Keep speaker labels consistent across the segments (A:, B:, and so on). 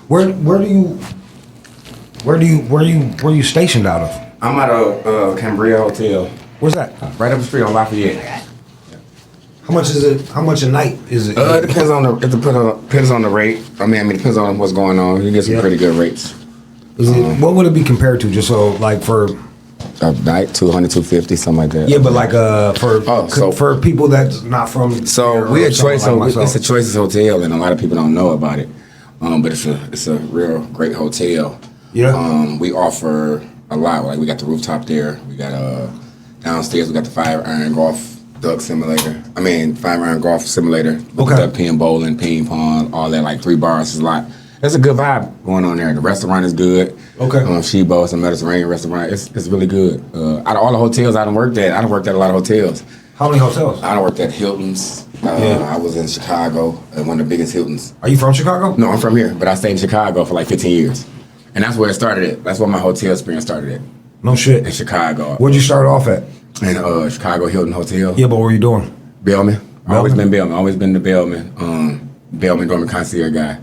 A: Where you stationed out of?
B: I'm at a Cambria Hotel.
A: Where's that?
B: Right up the street on Lafayette.
A: How much is it? How much a night is it?
B: It depends on the rate. I mean, it depends on what's going on. You get some pretty good rates.
A: What would it be compared to? Just so like for
B: a night, 200, 250, something like that.
A: Yeah, but like for people that's not from.
B: So we a choice. It's a Choices Hotel, and a lot of people don't know about it. But it's a real great hotel.
A: Yeah.
B: We offer a lot. Like we got the rooftop there. We got downstairs. We got the 5-iron golf duck simulator. 5-iron golf simulator.
A: Okay.
B: Duck pin, bowling, ping pong, all that. Like 3 bars is a lot. There's a good vibe going on there. The restaurant is good.
A: Okay.
B: Shebo, it's a Mediterranean restaurant. It's really good. Out of all the hotels I done worked at, a lot of hotels.
A: How many hotels?
B: I done worked at Hilton's. I was in Chicago at one of the biggest Hiltons.
A: Are you from Chicago?
B: No, I'm from here, but I stayed in Chicago for like 15 years. And that's where it started at. That's where my hotel experience started at.
A: No shit.
B: In Chicago.
A: Where'd you start off at?
B: In Chicago Hilton Hotel.
A: Yeah, but what were you doing?
B: Bellman. Always been Bellman. Always been the Bellman. Bellman dormant concierge guy.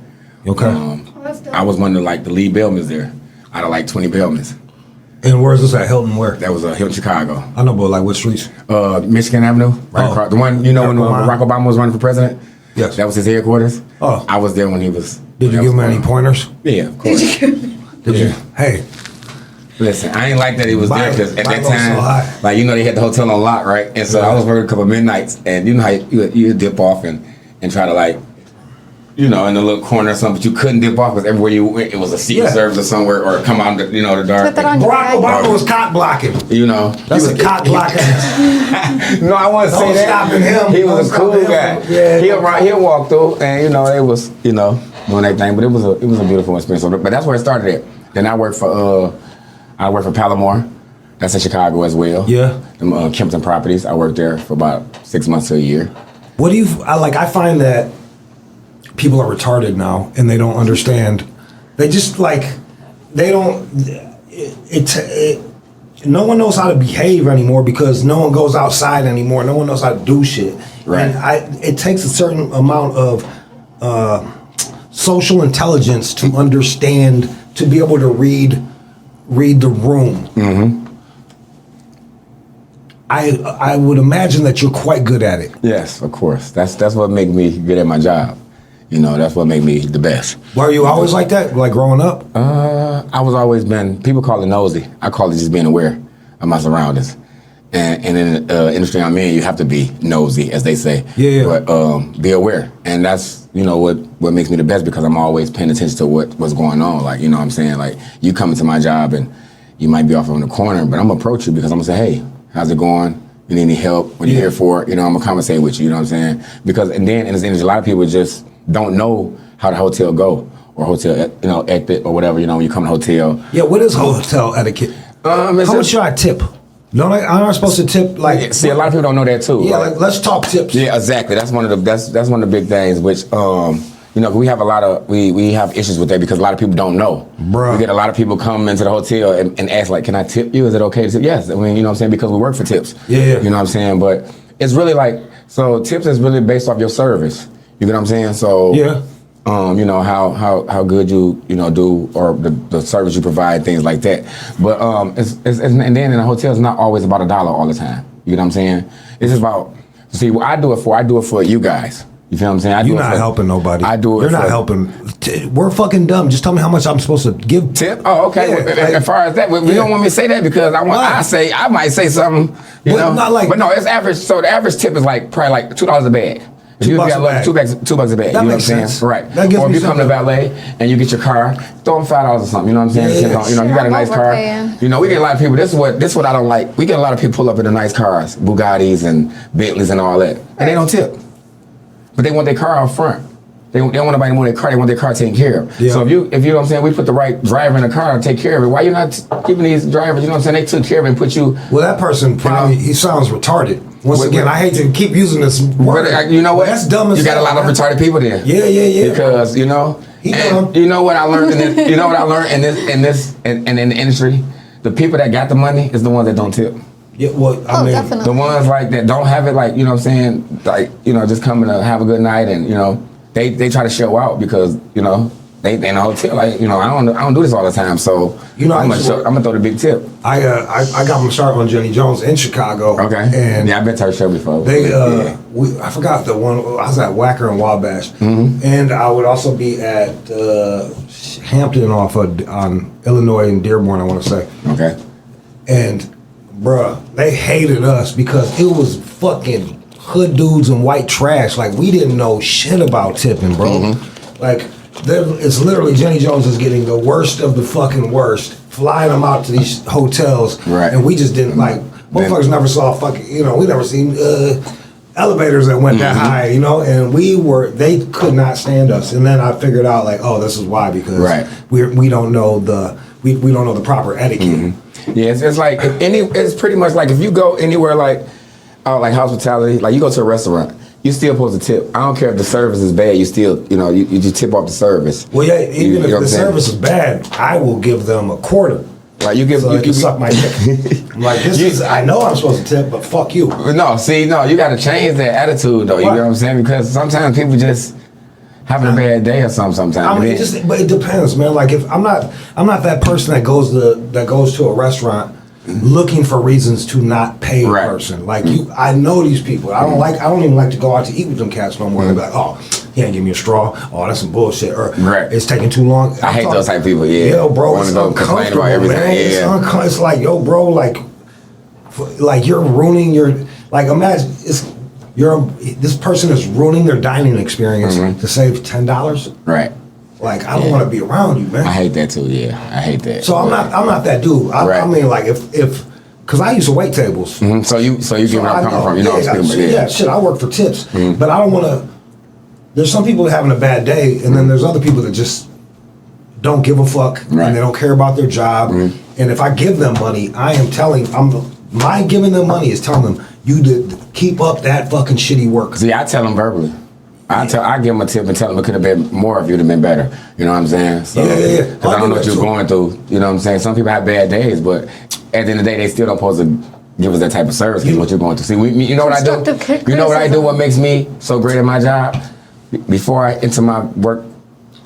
A: Okay.
B: I was one of the lead bellmans there, out of like 20 bellmans.
A: And where's this at? Hilton where?
B: That was Hilton Chicago.
A: I know, but like what streets?
B: Michigan Avenue, right across. The one, when Barack Obama was running for president?
A: Yes.
B: That was his headquarters.
A: Oh.
B: I was there when he was.
A: Did you give him any pointers?
B: Yeah, of course.
A: Did you? Hey.
B: Listen, I ain't like that he was there because at that time,
A: so
B: they had the hotel on lock, right? And so I was working a couple of midnights, and you know how you dip off and try to in the little corner or something, but you couldn't dip off because everywhere you went, it was a Secret Service or somewhere, or come out, the dark.
A: Barack Obama was cock blocking. That's a cock blocking.
B: No, I want to say that.
A: Stopping him.
B: He was a cool guy.
A: Yeah,
B: he'll walk through, and it was doing everything, but it was a beautiful experience. So, but that's where it started at. Then I worked for Palomar. That's in Chicago as well.
A: Yeah.
B: Kempton Properties. I worked there for about 6 months to a year.
A: What do you I find that people are retarded now and they don't understand. They just they don't. No one knows how to behave anymore because no one goes outside anymore. No one knows how to do shit.
B: Right.
A: And it takes a certain amount of social intelligence to understand, to be able to read the room.
B: Mm-hmm.
A: I would imagine that you're quite good at it.
B: Yes, of course. That's what makes me good at my job. That's what made me the best.
A: Were you always like that, like growing up?
B: I was always been, people call it nosy. I call it just being aware of my surroundings. And in the industry I'm in, you have to be nosy, as they say.
A: Yeah.
B: But be aware. And that's, what makes me the best, because I'm always paying attention to what's going on. What I'm saying? Like, you come into my job and you might be off on the corner, but I'm going to approach you because I'm going to say, hey, how's it going? You need any help? What are you here for? I'm going to conversate with you, you know what I'm saying? Because, and then in this industry, a lot of people just don't know how the hotel go, or hotel, etiquette or whatever, when you come to hotel.
A: Yeah, what is hotel etiquette? How much should I tip? No, I'm not supposed to tip
B: See, a lot of people don't know that too.
A: Yeah, let's talk tips.
B: Yeah, exactly. That's one of the big things, which we have a lot of we have issues with that because a lot of people don't know.
A: Bruh.
B: We get a lot of people come into the hotel and ask can I tip you? Is it okay to tip? Yes. You know what I'm saying? Because we work for tips.
A: Yeah.
B: You know what I'm saying? But it's really so tips is really based off your service. You get what I'm saying? So
A: yeah.
B: How good you do, or the service you provide, things like that. But and then in a hotel, it's not always about $1 all the time. You get what I'm saying? It's just about, see, what I do it for you guys. You feel what I'm saying?
A: You're not helping nobody.
B: I do it.
A: You're not helping. We're fucking dumb. Just tell me how much I'm supposed to give.
B: Tip? Oh, okay. Yeah, as far as that, we don't want me to say that because I might say something. But no, it's average. So the average tip is probably $2 a bag. If you got $2 a bag,
A: that
B: you know what I'm
A: makes
B: saying?
A: sense.
B: Right.
A: That gives
B: or if
A: me
B: you come to valet and you get your car, throw them $5 or something. You know what I'm saying?
A: Yeah.
B: You got a nice car. We get a lot of people. This is what I don't like. We get a lot of people pull up in the nice cars, Bugattis and Bentleys and all that, and they don't tip. But they want their car out front. They don't want nobody to want their car. They want their car taken care of.
A: Yeah.
B: So if you know what I'm saying, we put the right driver in the car and take care of it. Why you not keeping these drivers? You know what I'm saying? They took care of it and put you.
A: Well, that person probably he sounds retarded. Once again, I hate to keep using this word.
B: But you know what?
A: That's dumb as
B: you got a lot of retarded people there.
A: Yeah.
B: Because you know what I learned in this. You know what I learned in the industry. The people that got the money is the ones that don't tip.
A: Yeah, well, I mean,
C: definitely.
B: The ones like that don't have it, like, you know what I'm saying, like, you know, just coming to have a good night, and, you know, they try to show out because, you know, they in a hotel, like, you know, I don't do this all the time, so you know, I'm gonna throw the big tip.
A: I got my start on Jenny Jones in Chicago.
B: Okay.
A: And
B: yeah, I've been to her show before.
A: They I forgot the one. I was at Wacker and Wabash, and I would also be at Hampton on Illinois and Dearborn, I want to say.
B: Okay.
A: And bruh, they hated us because it was fucking hood dudes and white trash. Like, we didn't know shit about tipping, bro. Like, it's literally Jenny Jones is getting the worst of the fucking worst, flying them out to these hotels,
B: right?
A: And we just didn't like. Motherfuckers never saw fucking. You know, we never seen elevators that went that high. You know, and they could not stand us. And then I figured out like, oh, this is why, because we don't know the don't know the proper etiquette.
B: Yeah, it's like it's pretty much like if you go anywhere like hospitality, like you go to a restaurant, you still supposed to tip. I don't care if the service is bad, you still, you know, you just tip off the service.
A: Well, yeah, even if the service is bad, I will give them a quarter.
B: Like you can
A: suck my dick. I'm like, I know I'm supposed to tip, but fuck you.
B: No, you got to change that attitude though. You know what I'm saying? Because sometimes people just having a bad day or something. Sometimes.
A: I mean, but it depends, man. Like, if I'm not that person that goes to a restaurant looking for reasons to not pay a person. Like I know these people. I don't even like to go out to eat with them cats no more. They're like, oh, he ain't give me a straw. Oh, that's some bullshit. Or it's taking too long.
B: I hate those type of people. Yeah,
A: yo, bro, it's uncomfortable, man. It's like, yo, bro, like you're ruining your, like, imagine this person is ruining their dining experience to save $10.
B: Right.
A: Like, I don't want to be around you, man.
B: I hate that too. Yeah, I hate that.
A: So I'm not that dude. I mean, like, if because I used to wait tables.
B: So you get where I'm coming from. You know what I'm saying?
A: Yeah, shit. I work for tips, but I don't want to. There's some people having a bad day, and then there's other people that just don't give a fuck, and they don't care about their job. And if I give them money, my giving them money is telling them, you did keep up that fucking shitty work.
B: See, I tell them verbally. I give them a tip and tell them it could have been more if you'd have been better. You know what I'm saying? So, because I don't know what you're going through. You know what I'm saying? Some people have bad days, but at the end of the day, they still don't supposed to give us that type of service because what you're going to see. You know what I do? You know what I do? What makes me so great at my job? Before I enter my work,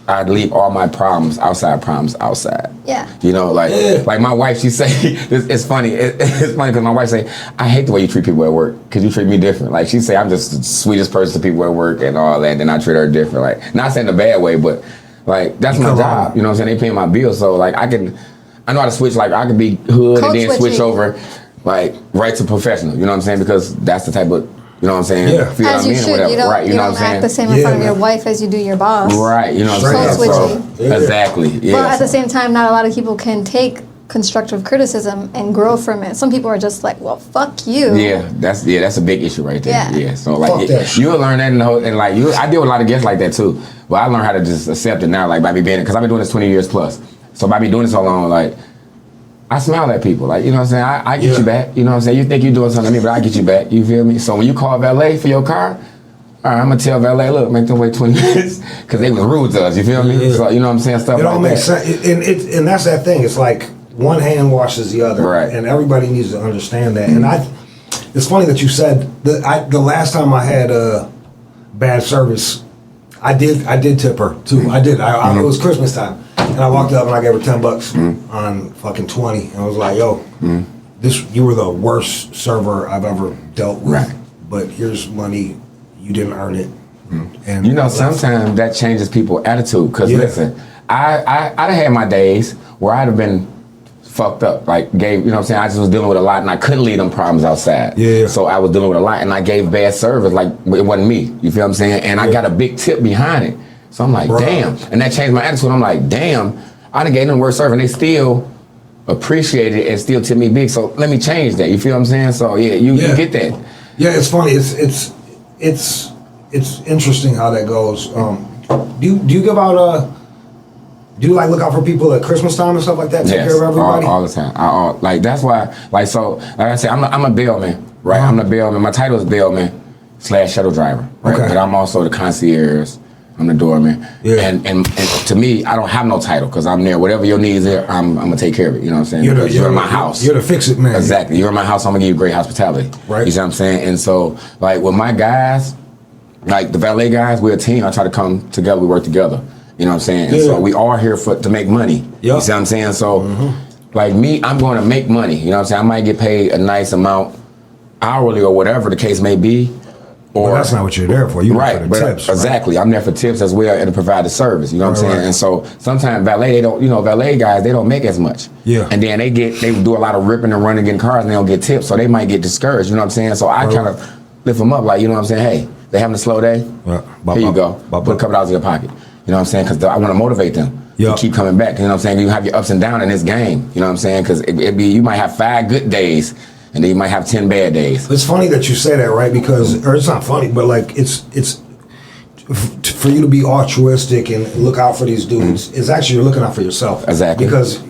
B: I'd leave all my outside problems outside.
C: Yeah.
B: You know, like my wife, she say, it's funny. It's funny because my wife say, I hate the way you treat people at work because you treat me different. Like, she say, I'm just the sweetest person to people at work and all that. And then I treat her different. Like, not saying in a bad way, but like, that's my job. You know what I'm saying? They paying my bills. So like, I know how to switch. Like, I could be hood and then switch over like right to professional. You know what I'm saying? Because that's the type of, you know what I'm saying?
A: Yeah.
C: As you should. You don't act the same in front of your wife as you do your boss.
B: Right. You know what I'm saying?
C: So,
B: exactly. Yeah.
C: But at the same time, not a lot of people can take constructive criticism and grow from it. Some people are just like, well, fuck you.
B: Yeah, that's a big issue right there. Yeah. So like, you'll learn that and like I deal with a lot of guests like that too. But I learned how to just accept it now, like by me being, because I've been doing this 20 years plus. So by me doing this so long, like, I smile at people, like, you know what I'm saying? I get you back, you know what I'm saying? You think you're doing something to me, but I get you back, you feel me? So when you call valet for your car, all right, I'm gonna tell valet, look, make them wait 20 minutes, because they was rude to us, you feel me? So, you know what I'm saying? Stuff
A: it all
B: like
A: makes
B: that.
A: sense, and that's that thing, it's like one hand washes the other, and everybody needs to understand that. And it's funny that you said, the last time I had a bad service, I did tip her, too, I did, it was Christmas time. And I walked up and I gave her $10 on fucking 20, and I was like, "Yo, you were the worst server I've ever dealt with. But here's money, you didn't earn it." And
B: you know, sometimes that changes people's attitude. Cause listen, I'd have had my days where I'd have been fucked up, like you know what I'm saying? I just was dealing with a lot, and I couldn't leave them problems outside. So I was dealing with a lot, and I gave bad service, like it wasn't me. You feel what I'm saying? And I got a big tip behind it. So I'm like, damn. And that changed my attitude. I'm like, damn, I done gave them worse service and they still appreciate it and still tip me big. So let me change that. You feel what I'm saying? So yeah, you get that.
A: Yeah, it's funny. It's interesting how that goes. Do you give out do you like look out for people at Christmas time and stuff like that? Take care of everybody?
B: All the time. Like that's why, like I said, I'm a bellman, right? I'm the bellman. My title is bellman / shuttle driver, right? But I'm also the concierge. I'm the doorman.
A: Yeah.
B: And to me, I don't have no title because I'm there. Whatever your needs are, I'm gonna take care of it. You know what I'm saying? You're in my house.
A: You're the fix-it man.
B: Exactly. You're in my house. I'm gonna give you great hospitality.
A: Right.
B: You see what I'm saying? And so, like with my guys, like the valet guys, we're a team. I try to come together. We work together. You know what I'm saying? And so we are here to make money. Yep. You see what I'm saying? So, like me, I'm going to make money. You know what I'm saying? I might get paid a nice amount hourly or whatever the case may be.
A: Or that's not what you're there for. You're there for the tips.
B: Exactly. Right? I'm there for tips as well and to provide the service. You know what I'm saying? Right. And so sometimes valet guys, they don't make as much. Yeah. And then they do a lot of ripping and running in cars and they don't get tips, so they might get discouraged. You know what I'm saying? So I kind of lift them up, like, you know what I'm saying? Hey, they having a slow day? Here you go. Put a couple dollars in your pocket. You know what I'm saying? Because I want to motivate them to keep coming back. You know what I'm saying? You have your ups and downs in this game. You know what I'm saying? Because you might have 5 good days. And then you might have 10 bad days.
A: It's funny that you say that, right? Because, or it's not funny, but like it's for you to be altruistic and look out for these dudes. It's actually you're looking out for yourself.
B: Exactly.
A: Because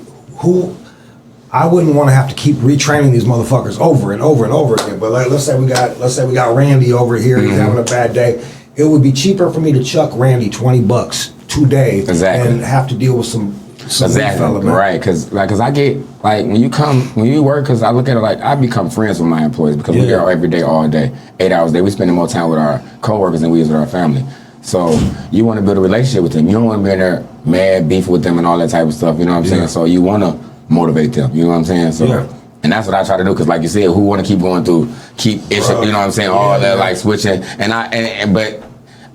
A: I wouldn't want to have to keep retraining these motherfuckers over and over and over again. But like, let's say we got Randy over here. He's having a bad day. It would be cheaper for me to chuck Randy $20 today and have to deal with some
B: exactly right, because I get like when you work, because I look at it like I become friends with my employees because we're there every day, all day, 8 hours a day. We spend more time with our coworkers than we is with our family. So you want to build a relationship with them. You don't want to be in there mad, beef with them, and all that type of stuff. You know what I'm saying? So you want to motivate them. You know what I'm saying? So and that's what I try to do, because like you said, who want to keep going through, you know what I'm saying? All that like switching, but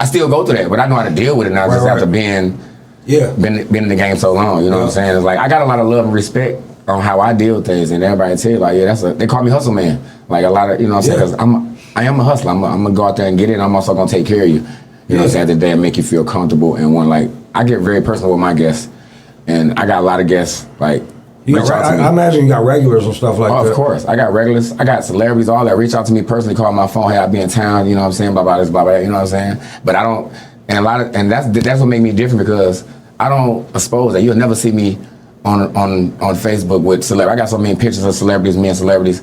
B: I still go through that, but I know how to deal with it now just after being. Been in the game so long, you know what I'm saying? It's like I got a lot of love and respect on how I deal with things, and everybody tell you like, they call me hustle man. Like a lot of, you know what I'm saying? Because I am a hustler. I'm gonna go out there and get it. And I'm also gonna take care of you. You know what I'm saying? At the day and make you feel comfortable. And I get very personal with my guests, and I got a lot of guests like.
A: I imagine you got regulars and stuff like that.
B: Of course. I got regulars. I got celebrities, all that. Reach out to me personally, call my phone, hey, I'll be in town, you know what I'm saying, blah, blah, this, blah, blah, you know what I'm saying? But I don't, and that's what made me different, because I don't expose that. You'll never see me on Facebook with celebrities. I got so many pictures of celebrities, me and celebrities,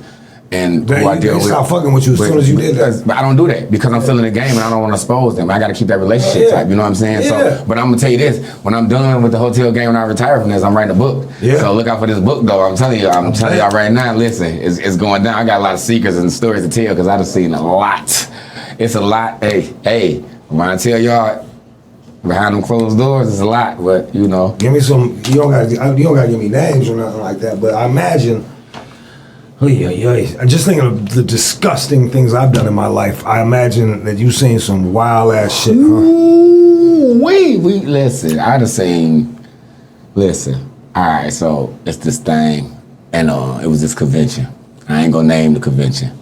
B: and who I deal with. They
A: stopped fucking with you as soon as you did that.
B: But I don't do that because I'm still in the game and I don't want to expose them. I got to keep that relationship type, you know what I'm saying? So, but I'm going to tell you this, when I'm done with the hotel game, when I retire from this, I'm writing a book. So look out for this book, though. I'm telling y'all right now, listen, it's going down. I got a lot of secrets and stories to tell because I done seen a lot. It's a lot. Hey, when I tell y'all, behind them closed doors, it's a lot, but you know.
A: Give me some. You don't gotta give me names or nothing like that. But I imagine. I'm just thinking of the disgusting things I've done in my life. I imagine that you've seen some wild ass shit, huh?
B: Ooh, we listen. I done seen. Listen. All right, so it's this thing, and it was this convention. I ain't gonna name the convention.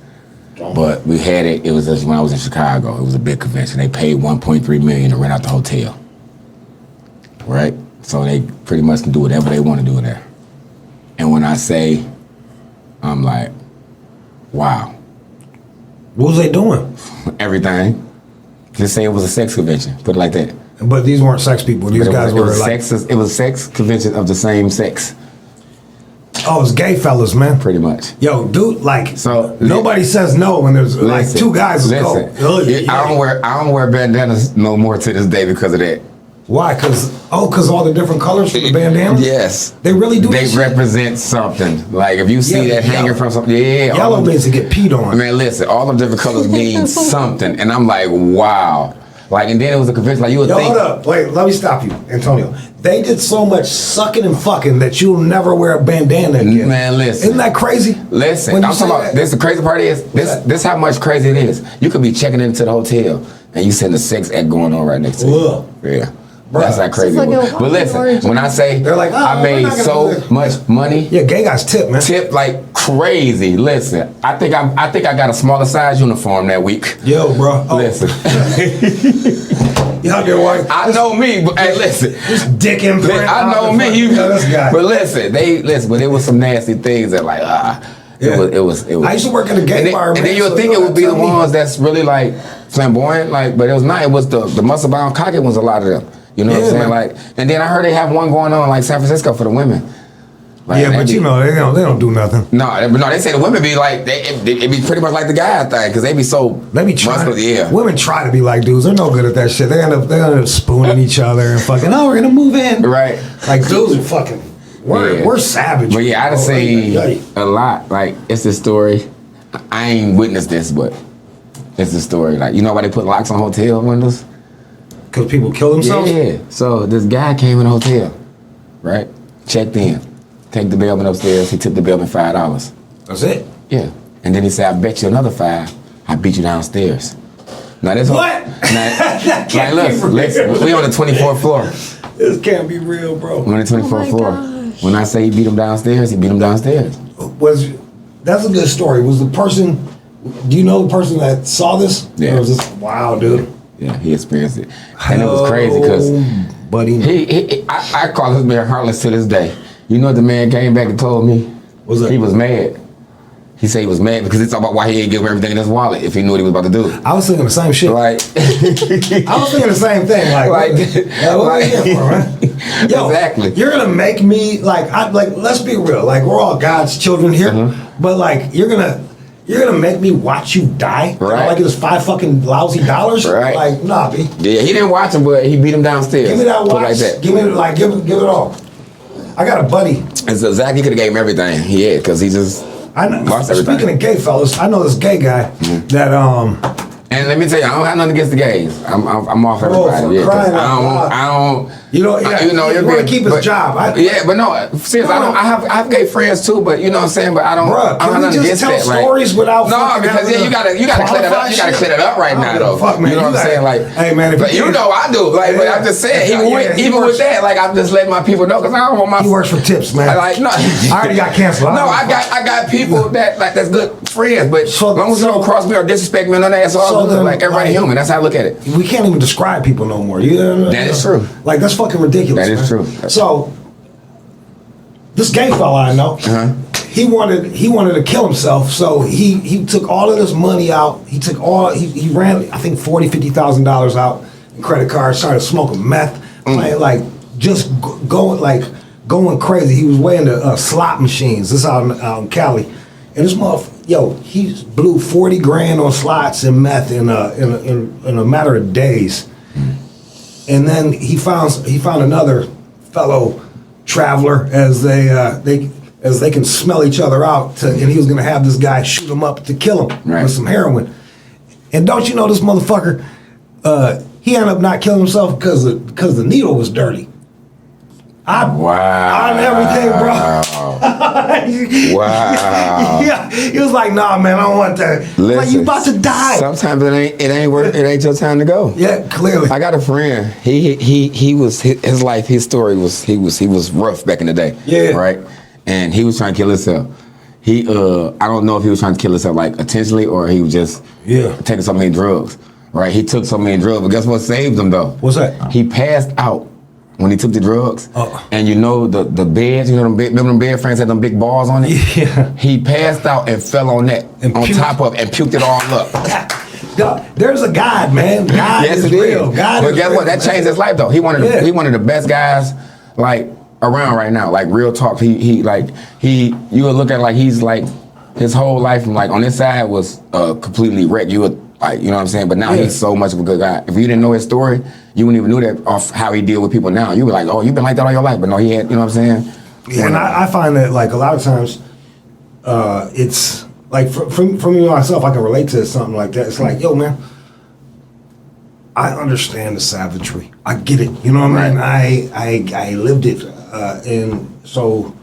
B: But we had it. It was just when I was in Chicago. It was a big convention. They paid $1.3 million to rent out the hotel. Right? So they pretty much can do whatever they want to do there. And when I say, I'm like, wow.
A: What was they doing?
B: Everything. Just say it was a sex convention. Put it like that.
A: But these weren't sex people. These guys were like.
B: It was sex convention of the same sex.
A: Oh, it's gay fellas, man.
B: Pretty much.
A: Yo, dude, like, so nobody says no when there's like two guys.
B: I don't wear bandanas no more to this day because of that.
A: Why? Because all the different colors for the bandanas?
B: Yes.
A: They really do.
B: They represent something. Like if you see that hanging from something,
A: yellow means to get peed on.
B: Man, listen, all the different colors mean something, and I'm like, wow. Like, and then it was a convention. Like you would think.
A: Hold up, wait, let me stop you, Antonio. They did so much sucking and fucking that you'll never wear a bandana again.
B: Man, listen.
A: Isn't that crazy?
B: Listen, I'm talking about this. The crazy part is this. How much crazy it is. You could be checking into the hotel and you send a sex act going on right next to you. Yeah. Bruh. That's not crazy. Like but listen, when I say they're like, I made so much money.
A: Yeah, gay guys tip, man.
B: Tip like crazy. Listen, I think I got a smaller size uniform that week.
A: Yo, bro.
B: Listen.
A: You out there, white?
B: I know me, but hey, listen.
A: This dick imprint.
B: I know me.
A: This guy.
B: But listen, but it was some nasty things that like It was.
A: I used to work in a gay bar,
B: and then you would think it would be the ones that's really like flamboyant, like, but it was not. It was the muscle bound cocky ones. A lot of them. You know what I'm saying? Man. Like, and then I heard they have one going on like San Francisco for the women. Like,
A: yeah, but you know they don't do nothing.
B: No, they say the women be like it be pretty much like the guy thing because they be so.
A: They be trying.
B: Yeah.
A: Women try to be like dudes. They're no good at that shit. They end up spooning each other and fucking. Oh, we're gonna move in.
B: Right.
A: Like dudes are fucking. We're savage.
B: But yeah, I done seen a lot. Like it's a story. I ain't witnessed this, but it's a story. Like you know why they put locks on hotel windows?
A: Because people kill themselves.
B: Yeah. So this guy came in the hotel, right? Checked in. Take the bellman upstairs. He tipped the bellman $5.
A: That's it.
B: Yeah. And then he said, "I bet you another $5. I beat you downstairs." Now this
A: what?
B: Like listen, we on the 24th floor.
A: This can't be real, bro.
B: We're on the 24th floor.
C: Gosh.
B: When I say he beat him downstairs, he beat him downstairs.
A: That's a good story. Was the person? Do you know the person that saw this?
B: Yeah.
A: Or was this wow, dude?
B: Yeah, he experienced it, and it was crazy because
A: buddy,
B: I call this man heartless to this day. You know what the man came back and told me?
A: What's that?
B: He was mad. He said he was mad because he talked about why he didn't give him everything in his wallet if he knew what he was about to do.
A: I was thinking the same shit.
B: Like,
A: I was thinking the same thing. Like what are you here for, man? Yo,
B: exactly.
A: You're gonna make me like let's be real. Like we're all God's children here, but like you're gonna make me watch you die.
B: Right.
A: Like it was $5 fucking lousy dollars.
B: Right.
A: Like nah, B.
B: Yeah, he didn't watch him, but he beat him downstairs.
A: Give me that
B: Put it
A: watch.
B: like that.
A: Give it all. I got a buddy.
B: And so Zach, he could have gave him everything he had because he just
A: I know.
B: lost everything.
A: Speaking of gay fellas, I know this gay guy that
B: And let me tell you, I don't have nothing against the gays. I'm off everybody. Yeah, 'cause I don't.
A: You know, you want to keep his job.
B: But no, seriously, I have gay friends too. But you know what I'm saying. But I don't.
A: Bruh,
B: I don't have nothing against that.
A: Stories without
B: no, because you gotta clear that up. You gotta clear that up right now, though.
A: Fuck, man.
B: You know what I'm saying? Like,
A: hey man,
B: but you know I do. Like, but I'm just saying, even with that, like I'm just letting my people know because I don't want my.
A: He works for tips, man.
B: Like no,
A: I already got canceled.
B: No, I got people that's good friends, but as long as you don't cross me or disrespect me on that ass, all good. Like everybody human. That's how I look at it.
A: We can't even describe people no more.
B: That is true.
A: Like that's fucking ridiculous.
B: That is true.
A: So this gay fella I know, he wanted to kill himself. So he took all of this money out. He ran I think $50,000 out in credit cards. Started smoking meth, like just going crazy. He was way into slot machines. This out in Cali, and this motherfucker, he blew 40 grand on slots and meth in a matter of days. And then he found another fellow traveler as they can smell each other out, and he was gonna have this guy shoot him up to kill him with some heroin. And don't you know this motherfucker? He ended up not killing himself because the needle was dirty.
B: Wow.
A: On everything, bro.
B: Wow.
A: Yeah, he was like, "Nah, man, I don't want that."
B: Listen,
A: like you about to die.
B: Sometimes it ain't work. It ain't your time to go.
A: Yeah, clearly.
B: I got a friend. He was his life. His story was he was rough back in the day.
A: Yeah.
B: Right. And he was trying to kill himself. I don't know if he was trying to kill himself like intentionally or he was just taking so many drugs. Right. He took so many drugs, but guess what saved him though?
A: What's that?
B: He passed out when he took the drugs, and you know the beds, remember them bed frames had them big balls on it?
A: Yeah.
B: He passed out and fell on that, top of and puked it all up.
A: There's a God, man. God
B: yes,
A: is
B: it
A: real.
B: is.
A: God
B: but
A: is
B: guess
A: real,
B: what? That changed his life though. He one of the best guys like around right now. Like real talk. He you would look at like he's like his whole life from like on this side was completely wrecked. You would like, you know what I'm saying? But now he's so much of a good guy. If you didn't know his story, you wouldn't even know that off how he deal with people now. You were like, oh, you've been like that all your life. But no, he had, you know what I'm saying?
A: Yeah, and I find that like a lot of times, it's like for me myself, I can relate to something like that. It's like, yo, man, I understand the savagery. I get it. You know what I mean? I lived it, and so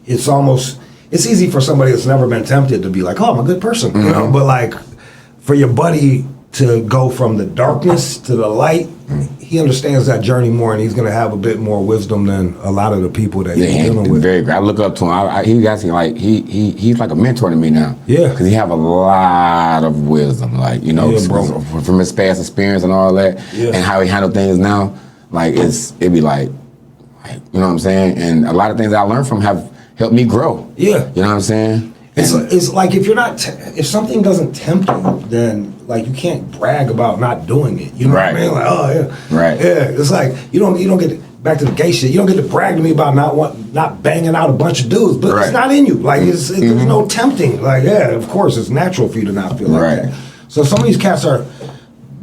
A: it's easy for somebody that's never been tempted to be like, oh, I'm a good person, you know. But like for your buddy to go from the darkness to the light, he understands that journey more, and he's gonna have a bit more wisdom than a lot of the people that he's dealing with.
B: Very great. I look up to him. He actually like he's like a mentor to me now.
A: Yeah,
B: because he have a lot of wisdom, like from his past experience and all that, and how he handle things now. Like it'd be like you know what I'm saying. And a lot of things I learned from have helped me grow. Yeah, you know what I'm saying.
A: It's like if you're not if something doesn't tempt you, then like you can't brag about not doing it. You know what I mean? Like, oh yeah, right. Yeah, it's like you don't get back to the gay shit. You don't get to brag to me about not banging out a bunch of dudes, but it's not in you. Like there's no tempting. Like of course, it's natural for you to not feel like that. So some of these cats are,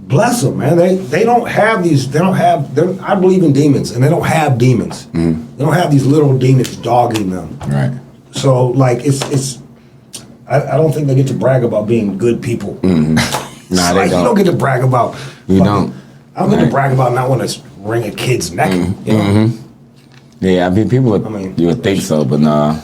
A: bless them, man. They don't have these. They don't have. I believe in demons, and they don't have demons. They don't have these little demons dogging them.
B: Right.
A: So like it's. I don't think they get to brag about being good people.
B: Nah, they
A: like,
B: don't.
A: You don't get to brag about.
B: You don't.
A: I don't get to brag about not wanting to wring a kid's neck. You know?
B: Yeah, I mean, people would, you would think so, but nah.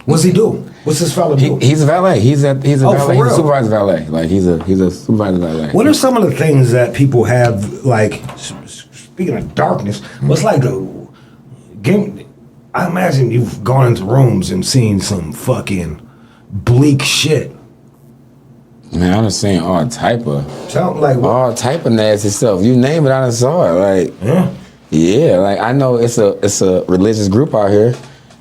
A: What's he do? What's this fella do?
B: He's a valet. He's a valet.
A: For
B: He's
A: real?
B: a supervisor valet. Like he's a supervisor valet.
A: What are some of the things that people have, like, speaking of darkness, what's like the game? I imagine you've gone into rooms and seen some fucking bleak shit.
B: Man, I done seen all type of all type of nasty stuff. You name it, I done saw it. Like, yeah, like I know it's a religious group out here,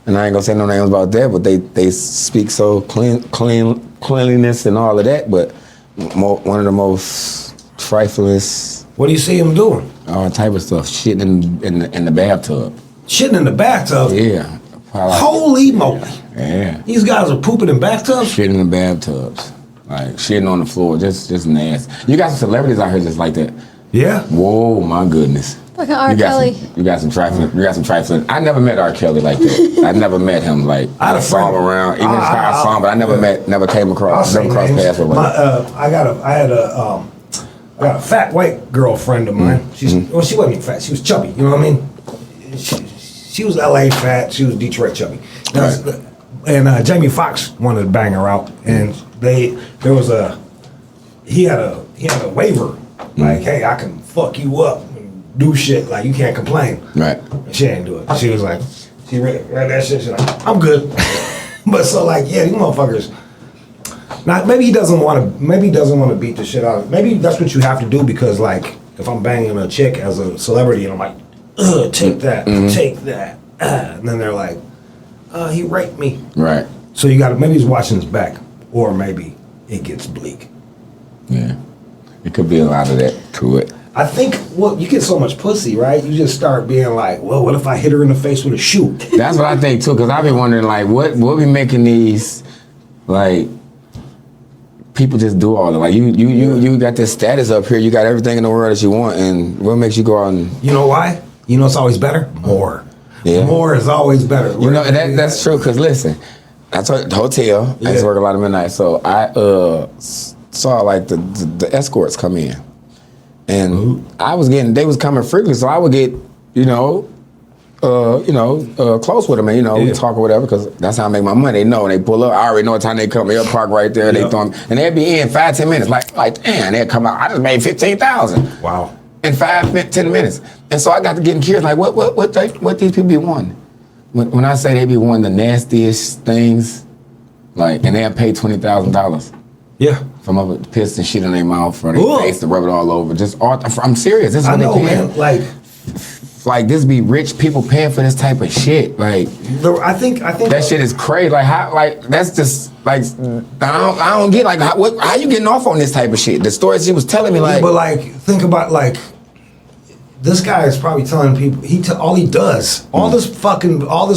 B: and I ain't gonna say no names about that, but they speak so cleanliness and all of that. But one of the most triflingest.
A: What do you see him doing?
B: All type of stuff, shitting in the bathtub.
A: Shitting in the bathtub.
B: Yeah.
A: Holy moly.
B: Yeah.
A: These guys are pooping in bathtubs?
B: Shitting in the bathtubs. Like shitting on the floor, just nasty. You got some celebrities out here just like that.
A: Yeah.
B: Whoa, my goodness.
C: Fucking R. Kelly.
B: You got some trifling. I never met R. Kelly like that. I never met him like I saw him around. Even if I saw him, but I never came across, never crossed paths with him.
A: I had a fat white girlfriend of mine. She wasn't even fat. She was chubby. You know what I mean? She was LA fat. She was Detroit chubby. And Jamie Foxx wanted to bang her out, and he had a waiver like, hey, I can fuck you up and do shit like you can't complain.
B: Right.
A: And she ain't do it. She was like, she read that shit. She's like, I'm good. But so like, yeah, these motherfuckers. Now maybe he doesn't want to beat the shit out of it. Maybe that's what you have to do because like if I'm banging a chick as a celebrity and I'm like, take that, take that, and then they're like, he raped me.
B: Right.
A: So you got maybe he's watching his back, or maybe it gets bleak.
B: Yeah. It could be a lot of that to it.
A: I think you get so much pussy, right? You just start being like, well, what if I hit her in the face with a shoe?
B: That's what I think too, because I've been wondering like, what be making these like people just do all that? Like you got this status up here, you got everything in the world that you want, and what makes you go out and?
A: You know why? You know it's always better. More.
B: Yeah.
A: More is always better.
B: You know that's true. Because listen, I told the hotel. I used to work a lot of midnight, so I saw like the escorts come in, and they was coming frequently, so I would get close with them, and we talk or whatever, because that's how I make my money. They know, and they pull up. I already know what time they come. They'll park right there. They throw them, and they'd be in 5-10 minutes. Like damn, they'd come out. I just made $15,000.
A: Wow.
B: In 5-10 minutes. And so I got to getting curious, like what these people be wanting? When I say they be wanting the nastiest things, like, and they'll pay $20,000.
A: Yeah.
B: From up with piss and shit in their mouth or their face to rub it all over. I'm serious. This is what they paying.
A: Man.
B: Like this be rich people paying for this type of shit. Like
A: I think
B: that shit is crazy. Like how? Like that's just like I don't get like how you getting off on this type of shit. The stories she was telling me like.
A: Yeah, but like think about like this guy is probably telling people all he does all this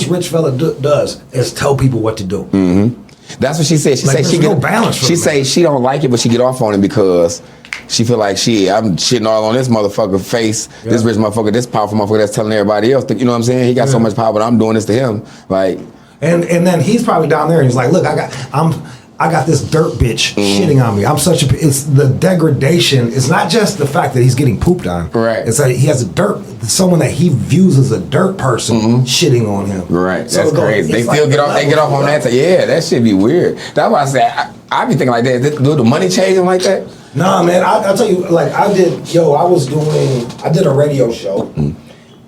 A: rich fella does is tell people what to do. Mm-hmm.
B: That's what she said. She said she get no balance. She say she don't like it, but she get off on it because. She feel like I'm shitting all on this motherfucker face, this rich motherfucker, this powerful motherfucker that's telling everybody else. You know what I'm saying? He got so much power, but I'm doing this to him. Like,
A: and then he's probably down there and he's like, look, I got this dirt bitch shitting on me. It's the degradation. It's not just the fact that he's getting pooped on.
B: Right.
A: It's like he has someone that he views as a dirt person shitting on him.
B: Right. So that's crazy. They still get off on that. Yeah, that shit be weird. That's why I say I be thinking like that. Do the money change him like that?
A: Nah, man, I'll tell you, like, I did a radio show,